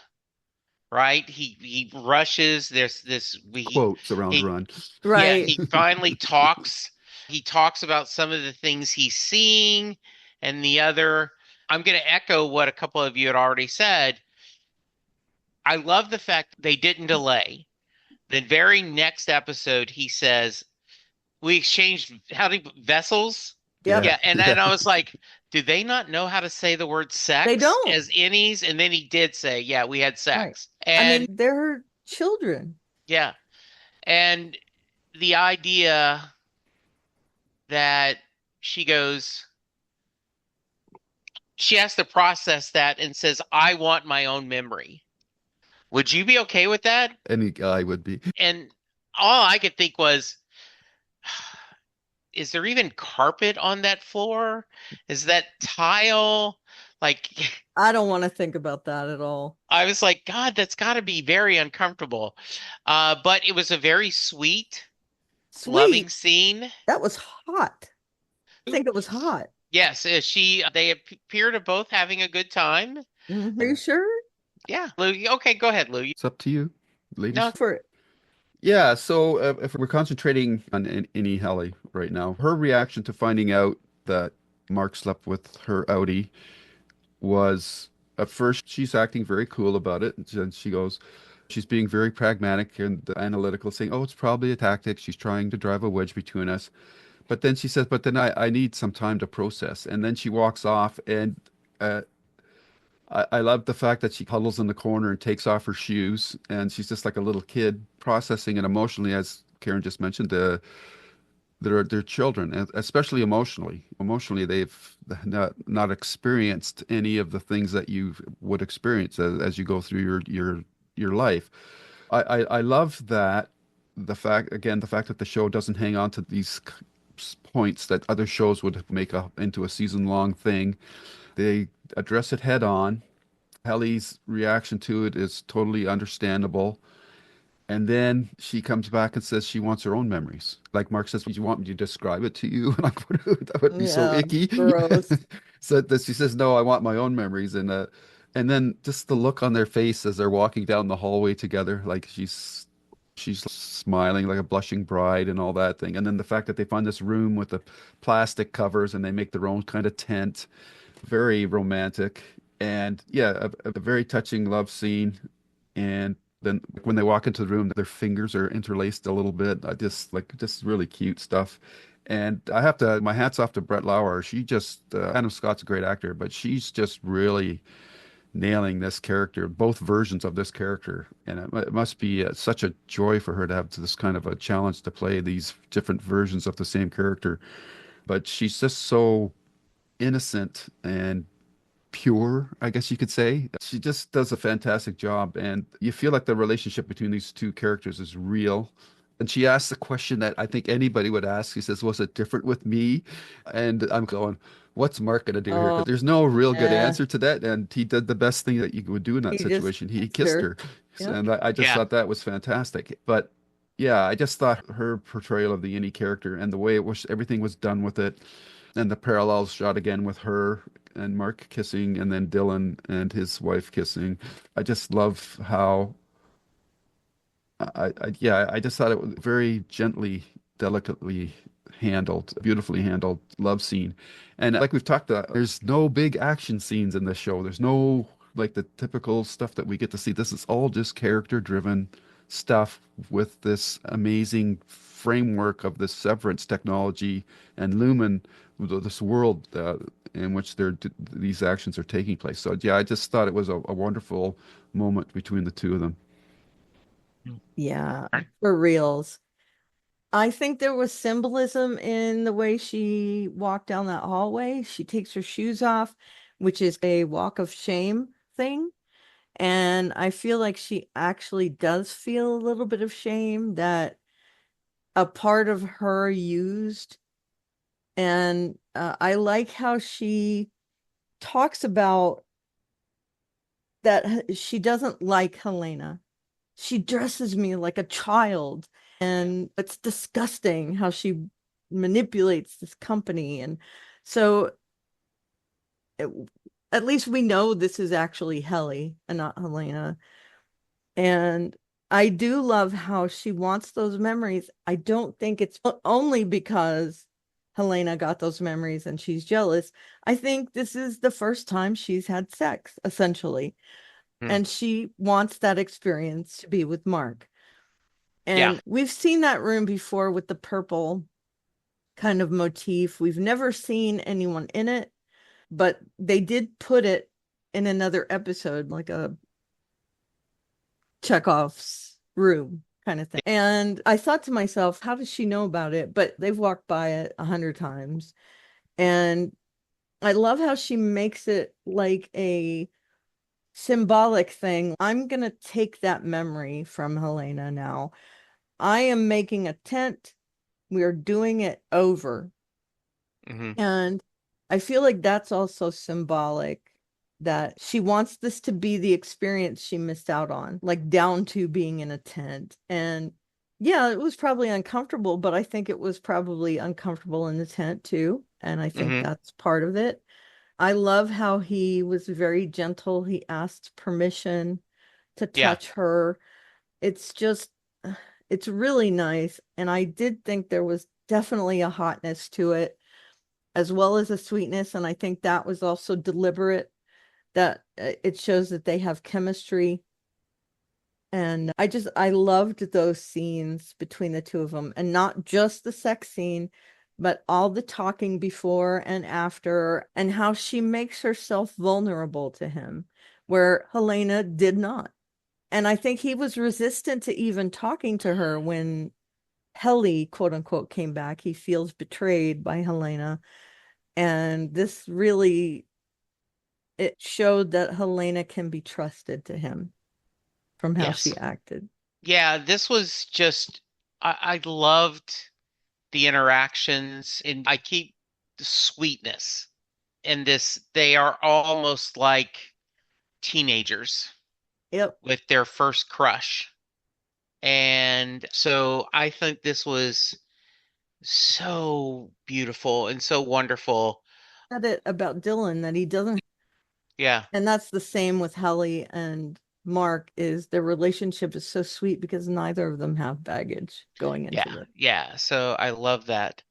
right? He rushes. There's this we
Quotes around
he
Run.
yeah,
Right.
he finally talks. He talks about some of the things he's seeing and the other. I'm going to echo what a couple of you had already said. I love the fact they didn't delay. The very next episode, he says, we exchanged how do vessels?
Yep.
Yeah,
Yeah, and then
yeah.
I was like, do they not know how to say the word
They
sex
don't.
as innies? And then he did say, yeah, we had
Right.
sex.
I mean,
And
they're children.
yeah, and the idea that she goes, she has to process that and says, I want my own memory. Would you be okay with that?
Any guy would be.
And all I could think was, is there even carpet on that floor? Is that tile? Like,
I don't want to think about that at all.
I was like, God, that's got to be very uncomfortable. But it was a very sweet, loving
Sweet.
scene.
That was hot. I think it was hot.
Yes, they appear to both having a good time.
Are you sure?
Yeah, Lou. Okay, go ahead, Lou.
It's up to you,
No,
ladies.
For
Yeah, so if we're concentrating on Innie Helly right now, her reaction to finding out that Mark slept with her Audi was at first she's acting very cool about it. And she goes, she's being very pragmatic and analytical, saying, "Oh, it's probably a tactic. She's trying to drive a wedge between us." But then she says, "But then I need some time to process." And then she walks off, and uh, I love the fact that she huddles in the corner and takes off her shoes, and she's just like a little kid processing it emotionally, as Karen just mentioned. They're children, and especially emotionally. Emotionally, they've not experienced any of the things that you would experience as you go through your life. I love that the fact that the show doesn't hang on to these points that other shows would make into a season-long thing. They address it head on. Helly's reaction to it is totally understandable. And then she comes back and says she wants her own memories. Like Mark says, "Would you want me to describe it to you?" And that would be so
yeah,
icky.
gross.
So that she says, "No, I want my own memories." And then just the look on their face as they're walking down the hallway together, like she's smiling like a blushing bride and all that thing. And then the fact that they find this room with the plastic covers and they make their own kind of tent, very romantic. And yeah, a very touching love scene. And then when they walk into the room, their fingers are interlaced a little bit. I just like just really cute stuff. And I have to, my hat's off to Brett Lauer. She just, Adam Scott's a great actor, but she's just really nailing this character, both versions of this character. And it must be such a joy for her to have this kind of a challenge to play these different versions of the same character. But she's just so innocent and pure, I guess you could say. She just does a fantastic job, and you feel like the relationship between these two characters is real. And she asks the question that I think anybody would ask. He says, "Was it different with me?" And I'm going, "What's Mark going to do here?"
Oh,
Because there's no real good
yeah.
answer to that. And he did the best thing that you would do in that
He just
situation. He
kissed
kissed
her.
her,
Yep.
and I just
Yeah.
thought that was fantastic. But yeah, I just thought her portrayal of the Innie character and the way it was, everything was done with it, and the parallels shot again with her and Mark kissing, and then Dylan and his wife kissing. I just love how yeah, I just thought it was very gently, delicately handled, beautifully handled love scene. And like we've talked about, there's no big action scenes in this show. There's no like the typical stuff that we get to see. This is all just character driven stuff with this amazing framework of this severance technology and Lumen, this world in which these actions are taking place. So yeah, I just thought it was a wonderful moment between the two of them.
Yeah, for reals. I think there was symbolism in the way she walked down that hallway. She takes her shoes off, which is a walk of shame thing. And I feel like she actually does feel a little bit of shame that a part of her used. And I like how she talks about that she doesn't like Helena. She dresses me like a child, and it's disgusting how she manipulates this company. And so it, at least we know this is actually Helly and not Helena. And I do love how she wants those memories. I don't think it's only because Helena got those memories and she's jealous. I think this is the first time she's had sex, essentially.
Hmm.
And she wants that experience to be with Mark.
Yeah.
And we've seen that room before with the purple kind of motif. We've never seen anyone in it, but they did put it in another episode, like a Chekhov's room kind of thing. And I thought to myself, how does she know about it? But they've walked by it 100 times. And I love how she makes it like a symbolic thing. I'm going to take that memory from Helena now. I am making a tent. We are doing it over.
Hmm.
And I feel like that's also symbolic that she wants this to be the experience she missed out on, like down to being in a tent. And yeah, it was probably uncomfortable, but I think it was probably uncomfortable in the tent too. And I think
Hmm.
that's part of it. I love how he was very gentle. He asked permission to
Yeah.
touch her. It's just, it's really nice. And I did think there was definitely a hotness to it, as well as a sweetness. And I think that was also deliberate, that it shows that they have chemistry. And I loved those scenes between the two of them, and not just the sex scene, but all the talking before and after, and how she makes herself vulnerable to him, where Helena did not. And I think he was resistant to even talking to her when Helly, quote unquote, came back. He feels betrayed by Helena. And this really, it showed that Helena can be trusted to him from how
Yes.
she acted.
Yeah, this was just I loved the interactions, and I keep the sweetness in this. They are almost like teenagers
Yep.
with their first crush. And so I think this was so beautiful and so wonderful.
Said it about Dylan that he doesn't,
Yeah.
and that's the same with Helly and Mark, is their relationship is so sweet because neither of them have baggage going into
Yeah.
this.
Yeah. So I love that.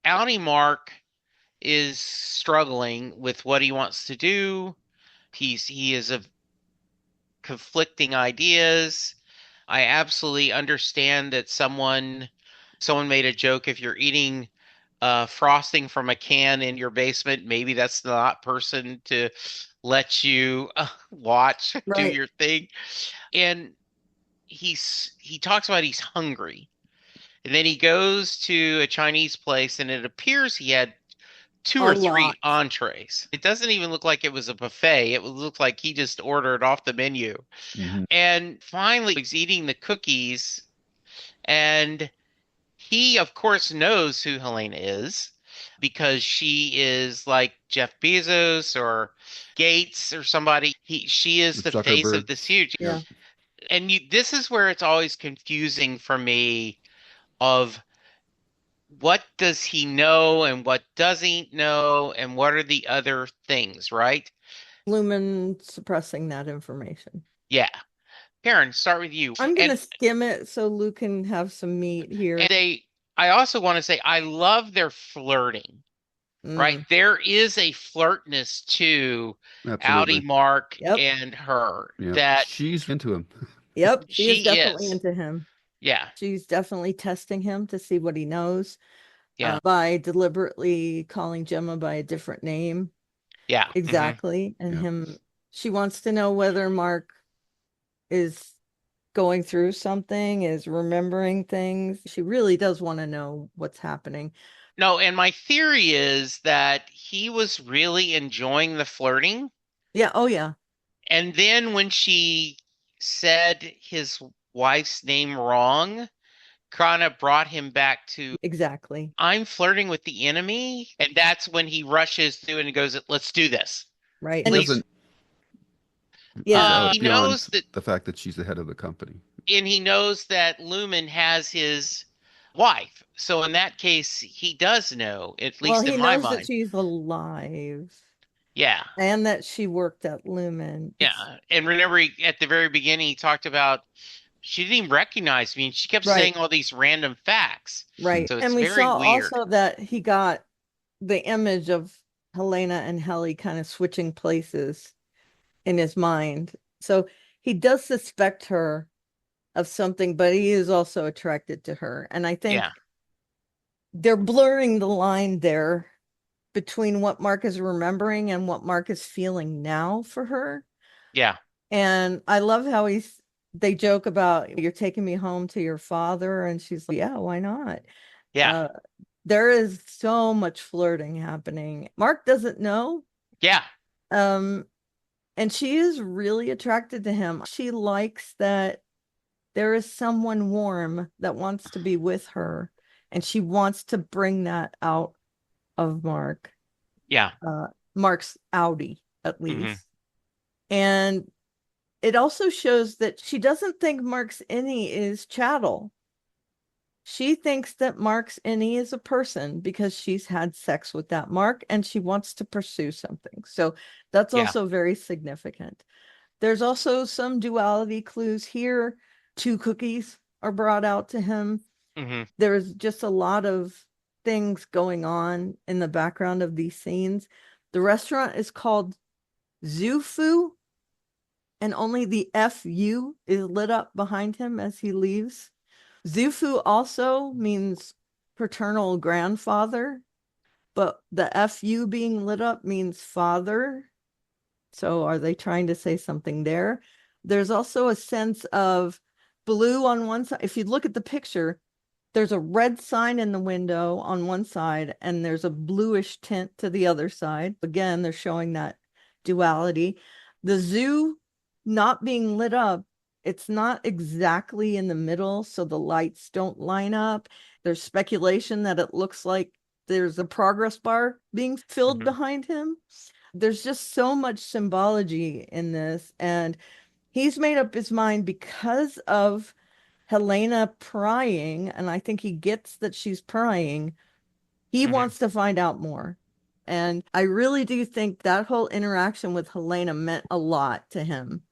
Alan Mark is struggling with what he wants to do. He is of conflicting ideas. I absolutely understand that someone made a joke, if you're eating frosting from a can in your basement, maybe that's not person to let you watch do
Right.
your thing. And he talks about he's hungry. And then he goes to a Chinese place and it appears he had two
A
or three
lot.
entrees. It doesn't even look like it was a buffet. It looked like he just ordered off the menu.
Hmm.
And finally, he's eating the cookies, and he, of course, knows who Helena is because she is like Jeff Bezos or Gates or somebody. She is the face of
Zuckerberg.
this huge.
Yeah.
Yeah.
And this is where it's always confusing for me of what does he know and what does he know and what are the other things, right?
Lumen suppressing that information.
Yeah. Karen, start with you.
I'm gonna skim it so Luke can have some meat here.
I also want to say I love their flirting, right?
Mm,
There is a flirtness to Audi,
Absolutely.
Mark,
yep.
and her
Yeah.
that
She's into him.
Yep. She is
she
definitely
is.
into him.
Yeah.
She's definitely testing him to see what he knows,
Yeah.
by deliberately calling Gemma by a different name.
Yeah.
Exactly. And
Yeah.
him, she wants to know whether Mark is going through something, is remembering things. She really does want to know what's happening.
No, and my theory is that he was really enjoying the flirting.
Yeah. Oh, yeah.
And then when she said his wife's name wrong, kind of brought him back to,
Exactly.
I'm flirting with the enemy. And that's when he rushes through and goes, let's do this.
Right.
He
And
Please.
doesn't
yeah.
doubt
He knows
beyond
that,
the fact that she's the head of the company.
and he knows that Lumen has his wife. So in that case, he does know, at
Well,
least
he
in my
knows that
mind.
she's alive
Yeah.
and that she worked at Lumen. It's
Yeah. And remember, at the very beginning, he talked about she didn't even recognize me. And she kept
right.
saying all these random facts.
Right.
So
And
it's
we
very
saw
weird.
also that he got the image of Helena and Helly kind of switching places in his mind. So he does suspect her of something, but he is also attracted to her. And I
Yeah.
think they're blurring the line there between what Mark is remembering and what Mark is feeling now for her.
Yeah.
And I love how they joke about you're taking me home to your father, and she's like, yeah, why not?
Yeah.
Uh, there is so much flirting happening. Mark doesn't know.
Yeah.
Um, and she is really attracted to him. She likes that there is someone warm that wants to be with her, and she wants to bring that out of Mark.
Yeah.
Mark's Audi, at
Hmm.
least. And it also shows that she doesn't think Mark's innie is chattel. She thinks that Mark's innie is a person because she's had sex with that Mark and she wants to pursue something. So that's
Yeah.
also very significant. There's also some duality clues here. Two cookies are brought out to him.
Hmm.
There's just a lot of things going on in the background of these scenes. The restaurant is called Zufu, and only the FU is lit up behind him as he leaves. Zufu also means paternal grandfather, but the FU being lit up means father. So are they trying to say something there? There's also a sense of blue on one side. If you look at the picture, there's a red sign in the window on one side, and there's a bluish tint to the other side. Again, they're showing that duality. The zoo not being lit up, it's not exactly in the middle, so the lights don't line up. There's speculation that it looks like there's a progress bar being filled
Hmm.
behind him. There's just so much symbology in this, and he's made up his mind because of Helena prying, and I think he gets that she's prying. He
Hmm.
wants to find out more. And I really do think that whole interaction with Helena meant a lot to him.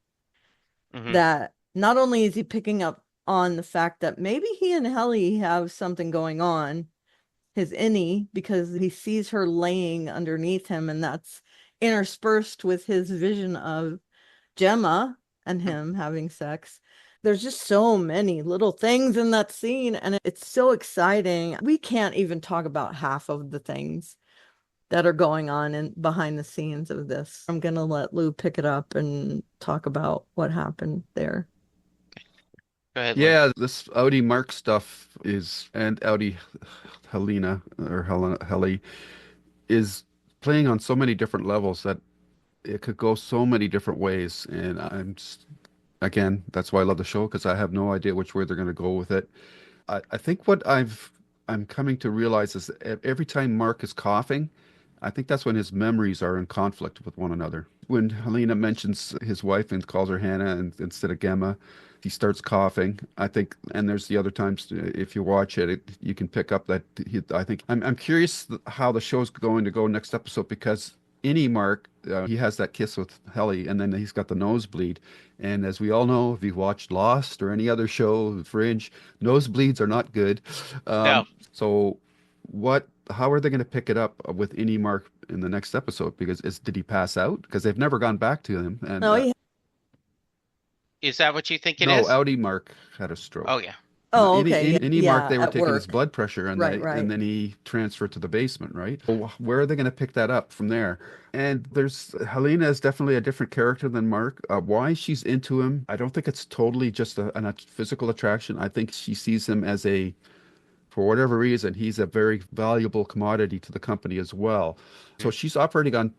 Hmm.
That not only is he picking up on the fact that maybe he and Helly have something going on, his innie because he sees her laying underneath him, and that's interspersed with his vision of Gemma and him having sex. There's just so many little things in that scene, and it's so exciting. We can't even talk about half of the things that are going on in behind the scenes of this. I'm gonna let Lou pick it up and talk about what happened there.
Go ahead, Lou.
Yeah, this Audi Mark stuff is, and Audi Helena or Heli is playing on so many different levels that it could go so many different ways. And again, that's why I love the show because I have no idea which way they're going to go with it. I think what I'm coming to realize is that every time Mark is coughing, I think that's when his memories are in conflict with one another. When Helena mentions his wife and calls her Hannah instead of Gemma, he starts coughing. I think, and there's the other times if you watch it, you can pick up that I think I'm curious how the show's going to go next episode because any Mark, he has that kiss with Helly, and then he's got the nosebleed. And as we all know, if you've watched Lost or any other show, Fringe, nosebleeds are not good.
No.
So what? How are they going to pick it up with any Mark in the next episode? Because did he pass out? Because they've never gone back to him. And
No, he,
Is that what you think it
no,
is?
Audi Mark had a
Oh,
stroke.
yeah.
oh, okay, yeah,
Any Mark,
yeah,
they were
at
taking his
work.
blood pressure, and
Right,
they and
right.
then he transferred to the basement, right? So where are they going to pick that up from there? And there's Helena is definitely a different character than Mark. Why she's into him, I don't think it's totally just a physical attraction. I think she sees him as a for whatever reason, he's a very valuable commodity to the company as well. So
Mhm.
she's operating on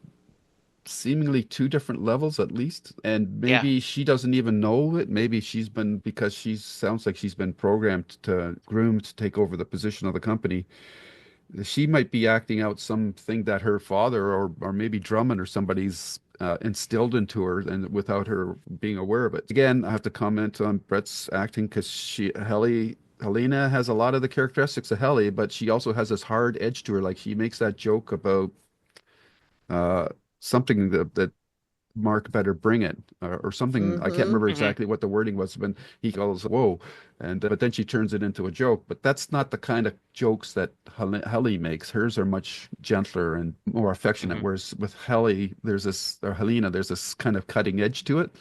seemingly two different levels at least. And
Yeah.
maybe she doesn't even know it. Maybe she's been, because she sounds like she's been programmed to groomed to take over the position of the company. She might be acting out something that her father or maybe Drummond or somebody's instilled into her and without her being aware of it. Again, I have to comment on Brett's acting because Helena has a lot of the characteristics of Helly, but she also has this hard edge to her. Like she makes that joke about uh, something that Mark better bring it or something. I can't
Mm-hmm.
remember
Hmm.
exactly what the wording was when he goes, "Whoa," and but then she turns it into a joke. But that's not the kind of jokes that Helly makes. Hers are much gentler and more affectionate.
Hmm.
Whereas with Helly, there's this or Helena, there's this kind of cutting edge to it,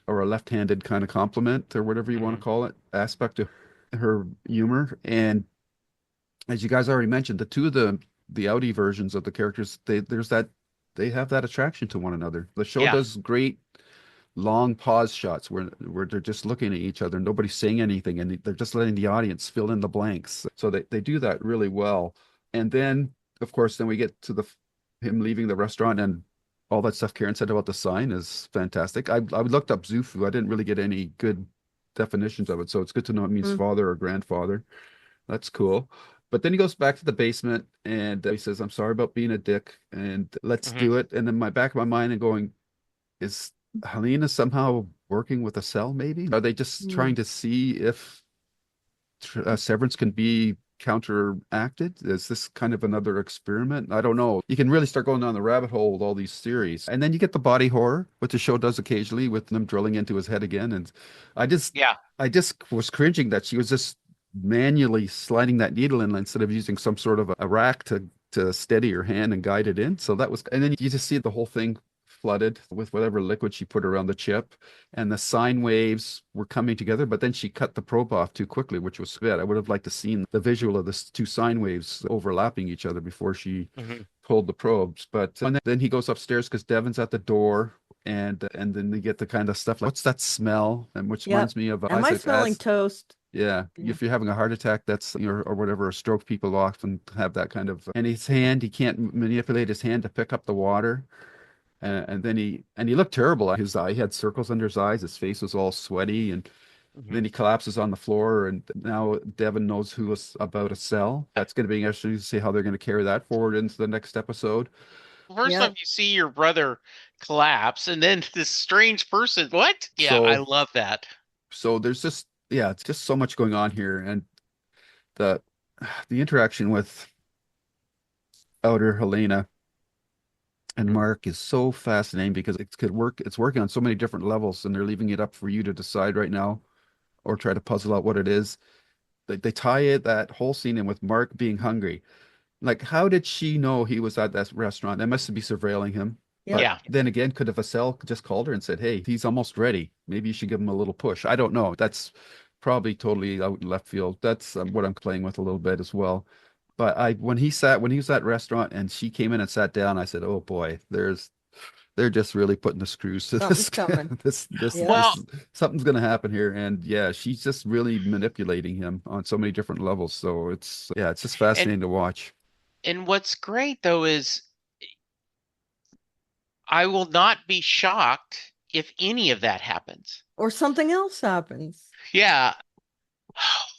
or a left-handed kind of compliment or whatever you want
Hmm.
to call it aspect of her humor. And as you guys already mentioned, the two of the Audi versions of the characters, they have that attraction to one another. The show
Yeah.
does great long pause shots where they're just looking at each other, nobody's saying anything, and they're just letting the audience fill in the blanks. So they do that really well. And then, of course, then we get to the him leaving the restaurant and all that stuff Karen said about the sign is fantastic. I looked up Zufu. I didn't really get any good definitions of it, so it's good to know it means father or grandfather. That's cool. But then he goes back to the basement and he says, "I'm sorry about being a dick and let's
Hmm.
do it." And in my back of my mind, and going, is Helena somehow working with a cell, maybe? Are they just trying
Mm.
to see if Severance can be counteracted? Is this kind of another experiment? I don't know. You can really start going down the rabbit hole with all these theories. And then you get the body horror, which the show does occasionally with them drilling into his head again. And I just,
Yeah.
I just was cringing that she was just manually sliding that needle in instead of using some sort of a rack to steady her hand and guide it in. So that was, and then you just see the whole thing flooded with whatever liquid she put around the chip, and the sine waves were coming together. But then she cut the probe off too quickly, which was bad. I would have liked to seen the visual of the two sine waves overlapping each other before she
Hmm.
pulled the probes. But and then he goes upstairs because Devin's at the door. And then they get the kind of stuff like, what's that smell? And which reminds
Yep.
me of
Am I
Isaac
smelling
as
toast?
yeah,
Yeah.
if you're having a heart attack, that's or whatever, a stroke, people often have that kind of. And his hand, he can't manipulate his hand to pick up the water, and then he looked terrible. His eye he had circles under his eyes. His face was all sweaty, and
Hmm.
then he collapses on the floor. And now Devin knows who was about a cell. That's going to be interesting to see how they're going to carry that forward into the next episode.
First
Yep.
time you see your brother collapse, and then this strange person. What? Yeah, I
So
love that.
so there's just yeah, it's just so much going on here, and the the interaction with Outer Helena and
Mhm.
Mark is so fascinating because it's working on so many different levels, and they're leaving it up for you to decide right now or try to puzzle out what it is. They tie it that whole scene in with Mark being hungry. Like, how did she know he was at that restaurant? They must be surveilling him.
Yep.
But
Yeah.
then again, could have Vassell just called her and said, "Hey, he's almost ready. Maybe you should give him a little push." I don't know. That's probably totally out in left field. That's what I'm playing with a little bit as well. But when he was at restaurant and she came in and sat down, I said, "Oh boy, they're just really putting the screws to
Something's
this
coming. Yep.
Well,
something's gonna happen here." And yeah, she's just really manipulating him on so many different levels. So it's just
and
fascinating to watch.
and what's great though is I will not be shocked if any of that happens.
Or something else happens.
Yeah.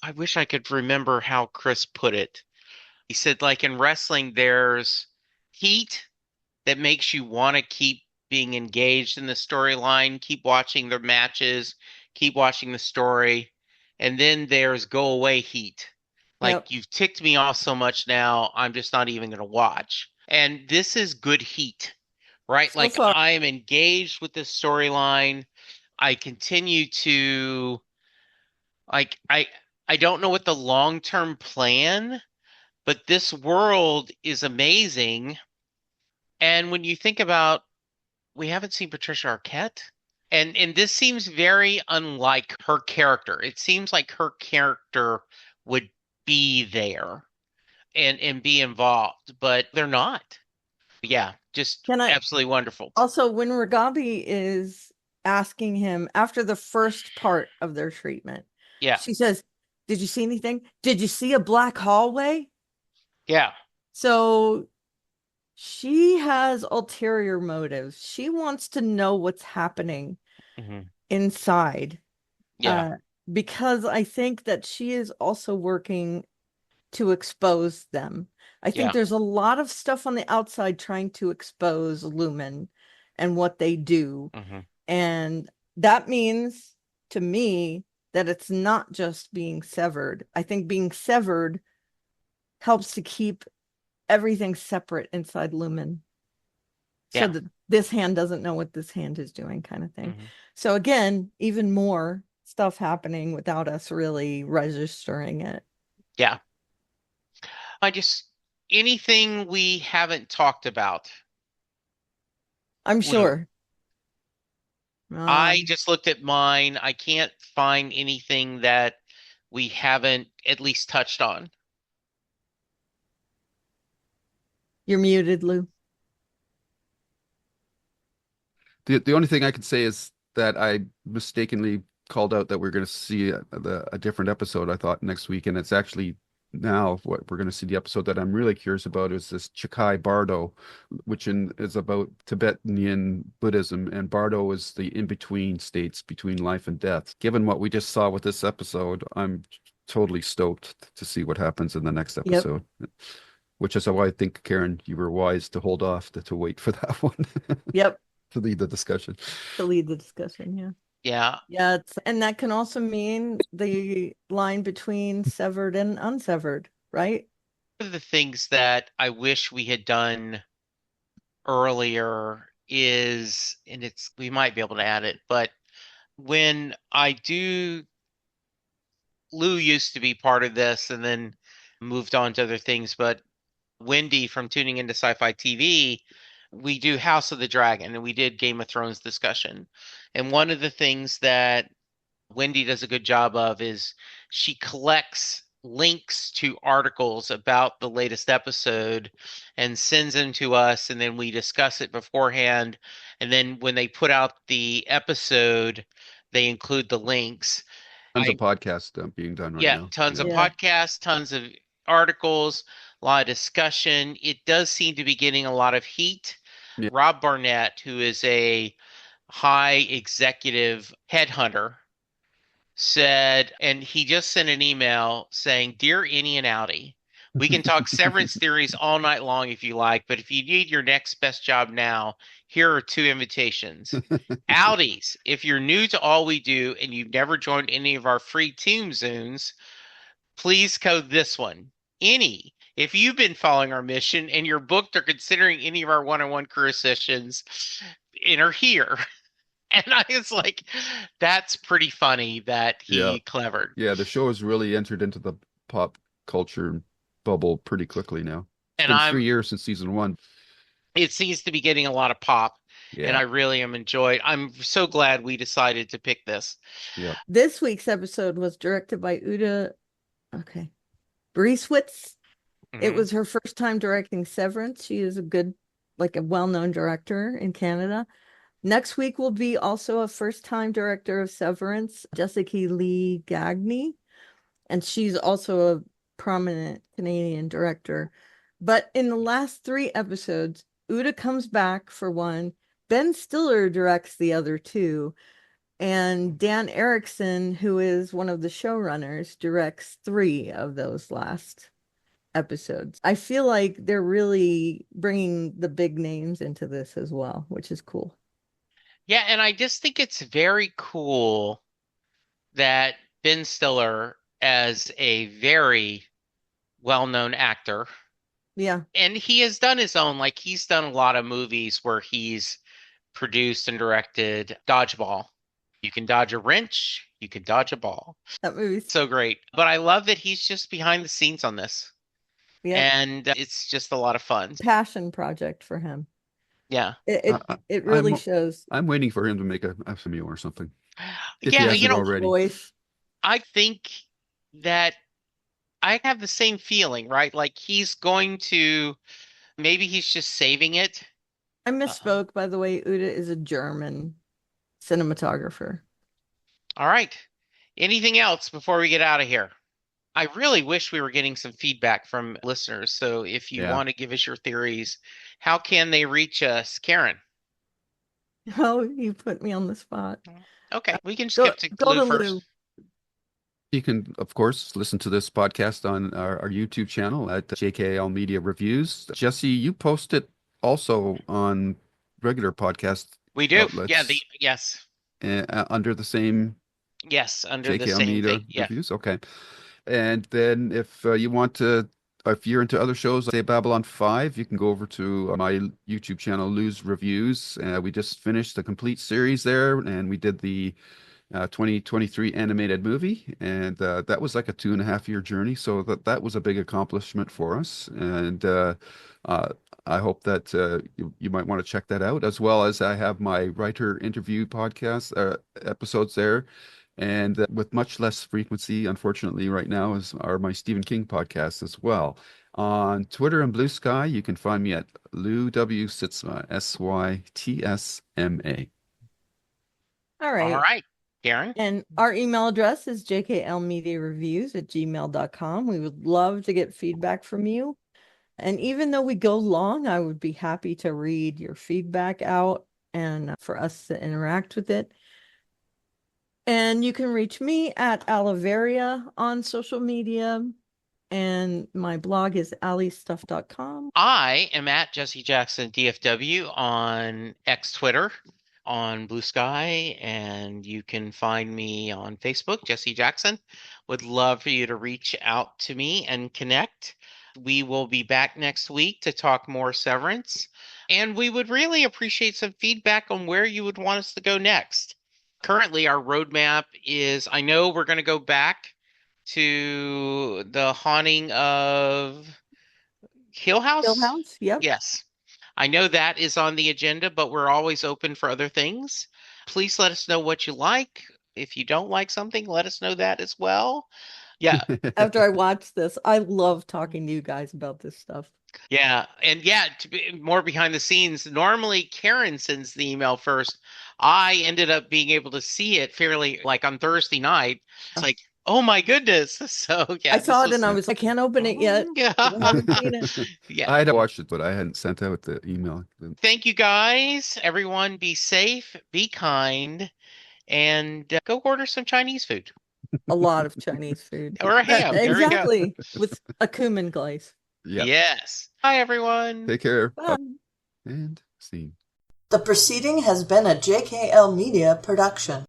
I wish I could remember how Chris put it. He said, like in wrestling, there's heat that makes you want to keep being engaged in the storyline, keep watching the matches, keep watching the story. And then there's go away heat.
Yep.
Like you've ticked me off so much now, I'm just not even going to watch. And this is good heat, right?
So
Like
far.
I am engaged with this storyline. I continue to like I don't know what the long-term plan, but this world is amazing. And when you think about we haven't seen Patricia Arquette, and this seems very unlike her character. It seems like her character would be there and be involved, but they're not. Yeah, just
Can I
absolutely wonderful.
also, when Ragabi is asking him after the first part of their treatment,
Yeah,
she says, "Did you see anything? Did you see a black hallway?"
yeah,
So she has ulterior motives. She wants to know what's happening
hmm
inside.
yeah,
Uh, because I think that she is also working to expose them. I think
yeah,
there's a lot of stuff on the outside trying to expose Lumen and what they do.
hmm
And that means to me that it's not just being severed. I think being severed helps to keep everything separate inside Lumen so
yeah.
that this hand doesn't know what this hand is doing, kind of thing.
hmm
So, again, even more stuff happening without us really registering it.
Yeah. I just anything we haven't talked about.
I'm
Lou,
sure.
I
Um,
just looked at mine. I can't find anything that we haven't at least touched on.
you're muted, Lou.
The only thing I could say is that I mistakenly called out that we're going to see a different episode, I thought, next week, and it's actually now what we're going to see. The episode that I'm really curious about is this Chikai Bardo, is about Tibetan Buddhism, and Bardo is the in-between states between life and death. Given what we just saw with this episode, I'm totally stoked to see what happens in the next
Yep.
episode. Which is why I think, Karen, you were wise to hold off to wait for that one
Yep.
to lead the discussion.
To lead the discussion. Yeah.
Yeah.
Yeah. And that can also mean the line between severed and unsevered, right?
One of the things that I wish we had done earlier is, and it's we might be able to add it, but when I do, Lou used to be part of this and then moved on to other things, but Wendy from Tuning into Sci-Fi TV, we do House of the Dragon and we did Game of Thrones discussion. And one of the things that Wendy does a good job of is she collects links to articles about the latest episode and sends them to us, and then we discuss it beforehand. And then when they put out the episode, they include the links.
Tons
I
of podcasts being done right
Yeah,
now.
tons
Yeah.
of
Yeah.
podcasts, tons of articles, a lot of discussion. It does seem to be getting a lot of heat.
Yeah.
Rob Barnett, who is a high executive headhunter, said, and he just sent an email saying, "Dear Innie and Outie, we can talk severance theories all night long if you like, but if you need your next best job now, here are two invitations. Outies, if you're new to all we do and you've never joined any of our free Team Zooms, please code this one. Any, if you've been following our mission and you're booked or considering any of our one-on-one career sessions, enter here." And I was like, that's pretty funny that
Yeah.
he clevered.
Yeah. The show has really entered into the pop culture bubble pretty quickly now. It's
And
been 3 years since season one.
it seems to be getting a lot of pop, and
Yeah.
I really am enjoyed. I'm so glad we decided to pick this.
Yeah.
This week's episode was directed by Uda, okay, Brieswitz. It
Hmm.
was her first time directing Severance. She is a good, like a well-known director in Canada. Next week will be also a first-time director of Severance, Jessica Lee Gagne, and she's also a prominent Canadian director. But in the last 3 episodes, Uda comes back for one. Ben Stiller directs the other two, and Dan Erickson, who is one of the showrunners, directs 3 of those last episodes. I feel like they're really bringing the big names into this as well, which is cool.
Yeah, and I just think it's very cool that Ben Stiller, as a very well-known actor,
Yeah,
and he has done his own, like he's done a lot of movies where he's produced and directed Dodgeball. You can dodge a wrench, you can dodge a ball.
that movie's,
So great. But I love that he's just behind the scenes on this.
yep,
And it's just a lot of fun.
passion project for him.
Yeah.
It
I,
it,
I,
it really
I'm
shows.
I'm waiting for him to make a cameo or something if he
Yeah,
hasn't already.
Voice.
I think that I have the same feeling, right? Like he's going to, maybe he's just saving it.
I
Uh,
misspoke, by the way. Uda is a German cinematographer.
all right. Anything else before we get out of here? I really wish we were getting some feedback from listeners. So if you
Yeah.
want to give us your theories, how can they reach us, Karen?
Oh, you put me on the spot.
Okay, we can
Go
skip to
go
Lou
to
first.
Lou.
You can, of course, listen to this podcast on our YouTube channel at JKL Media Reviews. Jesse, you post it also on regular podcast
We do. Yeah, the
outlets
yes.
under the same
Yes, under the
JKL
same
Media
thing. Yeah.
Reviews. Okay. And then if you want to, if you're into other shows, say Babylon 5, you can go over to my YouTube channel, Lou's Reviews. We just finished the complete series there, and we did the 2023 animated movie, and that was like a 2.5 year journey. So that was a big accomplishment for us, and uh, I hope that you might want to check that out, as well as I have my writer interview podcast episodes there. And with much less frequency, unfortunately, right now are my Stephen King podcasts as well. On Twitter and Blue Sky, you can find me at Lou W. Sytsma, Sytsma.
All
All
right.
right, Karen.
And our email address is jklmediareviews@gmail.com. We would love to get feedback from you. And even though we go long, I would be happy to read your feedback out and for us to interact with it. And you can reach me at Aliveria on social media. And my blog is alistuff.com.
I am at Jesse Jackson DFW on X Twitter, on Blue Sky, and you can find me on Facebook, Jesse Jackson. Would love for you to reach out to me and connect. We will be back next week to talk more Severance, and we would really appreciate some feedback on where you would want us to go next. Currently, our roadmap is, I know we're going to go back to the haunting of Hill
Hill
House?
House. Yep.
Yes. I know that is on the agenda, but we're always open for other things. Please let us know what you like. If you don't like something, let us know that as well. Yeah,
After I watch this, I love talking to you guys about this stuff.
yeah. And yeah, to be more behind the scenes, normally Karen sends the email first. I ended up being able to see it fairly like on Thursday night. It's like, oh my goodness. So
I
yeah, this
saw it
was
and I was, I can't open it yet
yeah.
because I haven't seen it.
Yeah.
I had watched it, but I hadn't sent out the email.
Thank you guys. Everyone be safe, be kind, and go order some Chinese food
A lot of Chinese food.
or a ham. There we go.
Exactly. With a cumin glaze.
Yeah.
Yes. Bye, everyone.
Take care.
Bye.
And scene.
The proceeding has been a JKL Media production.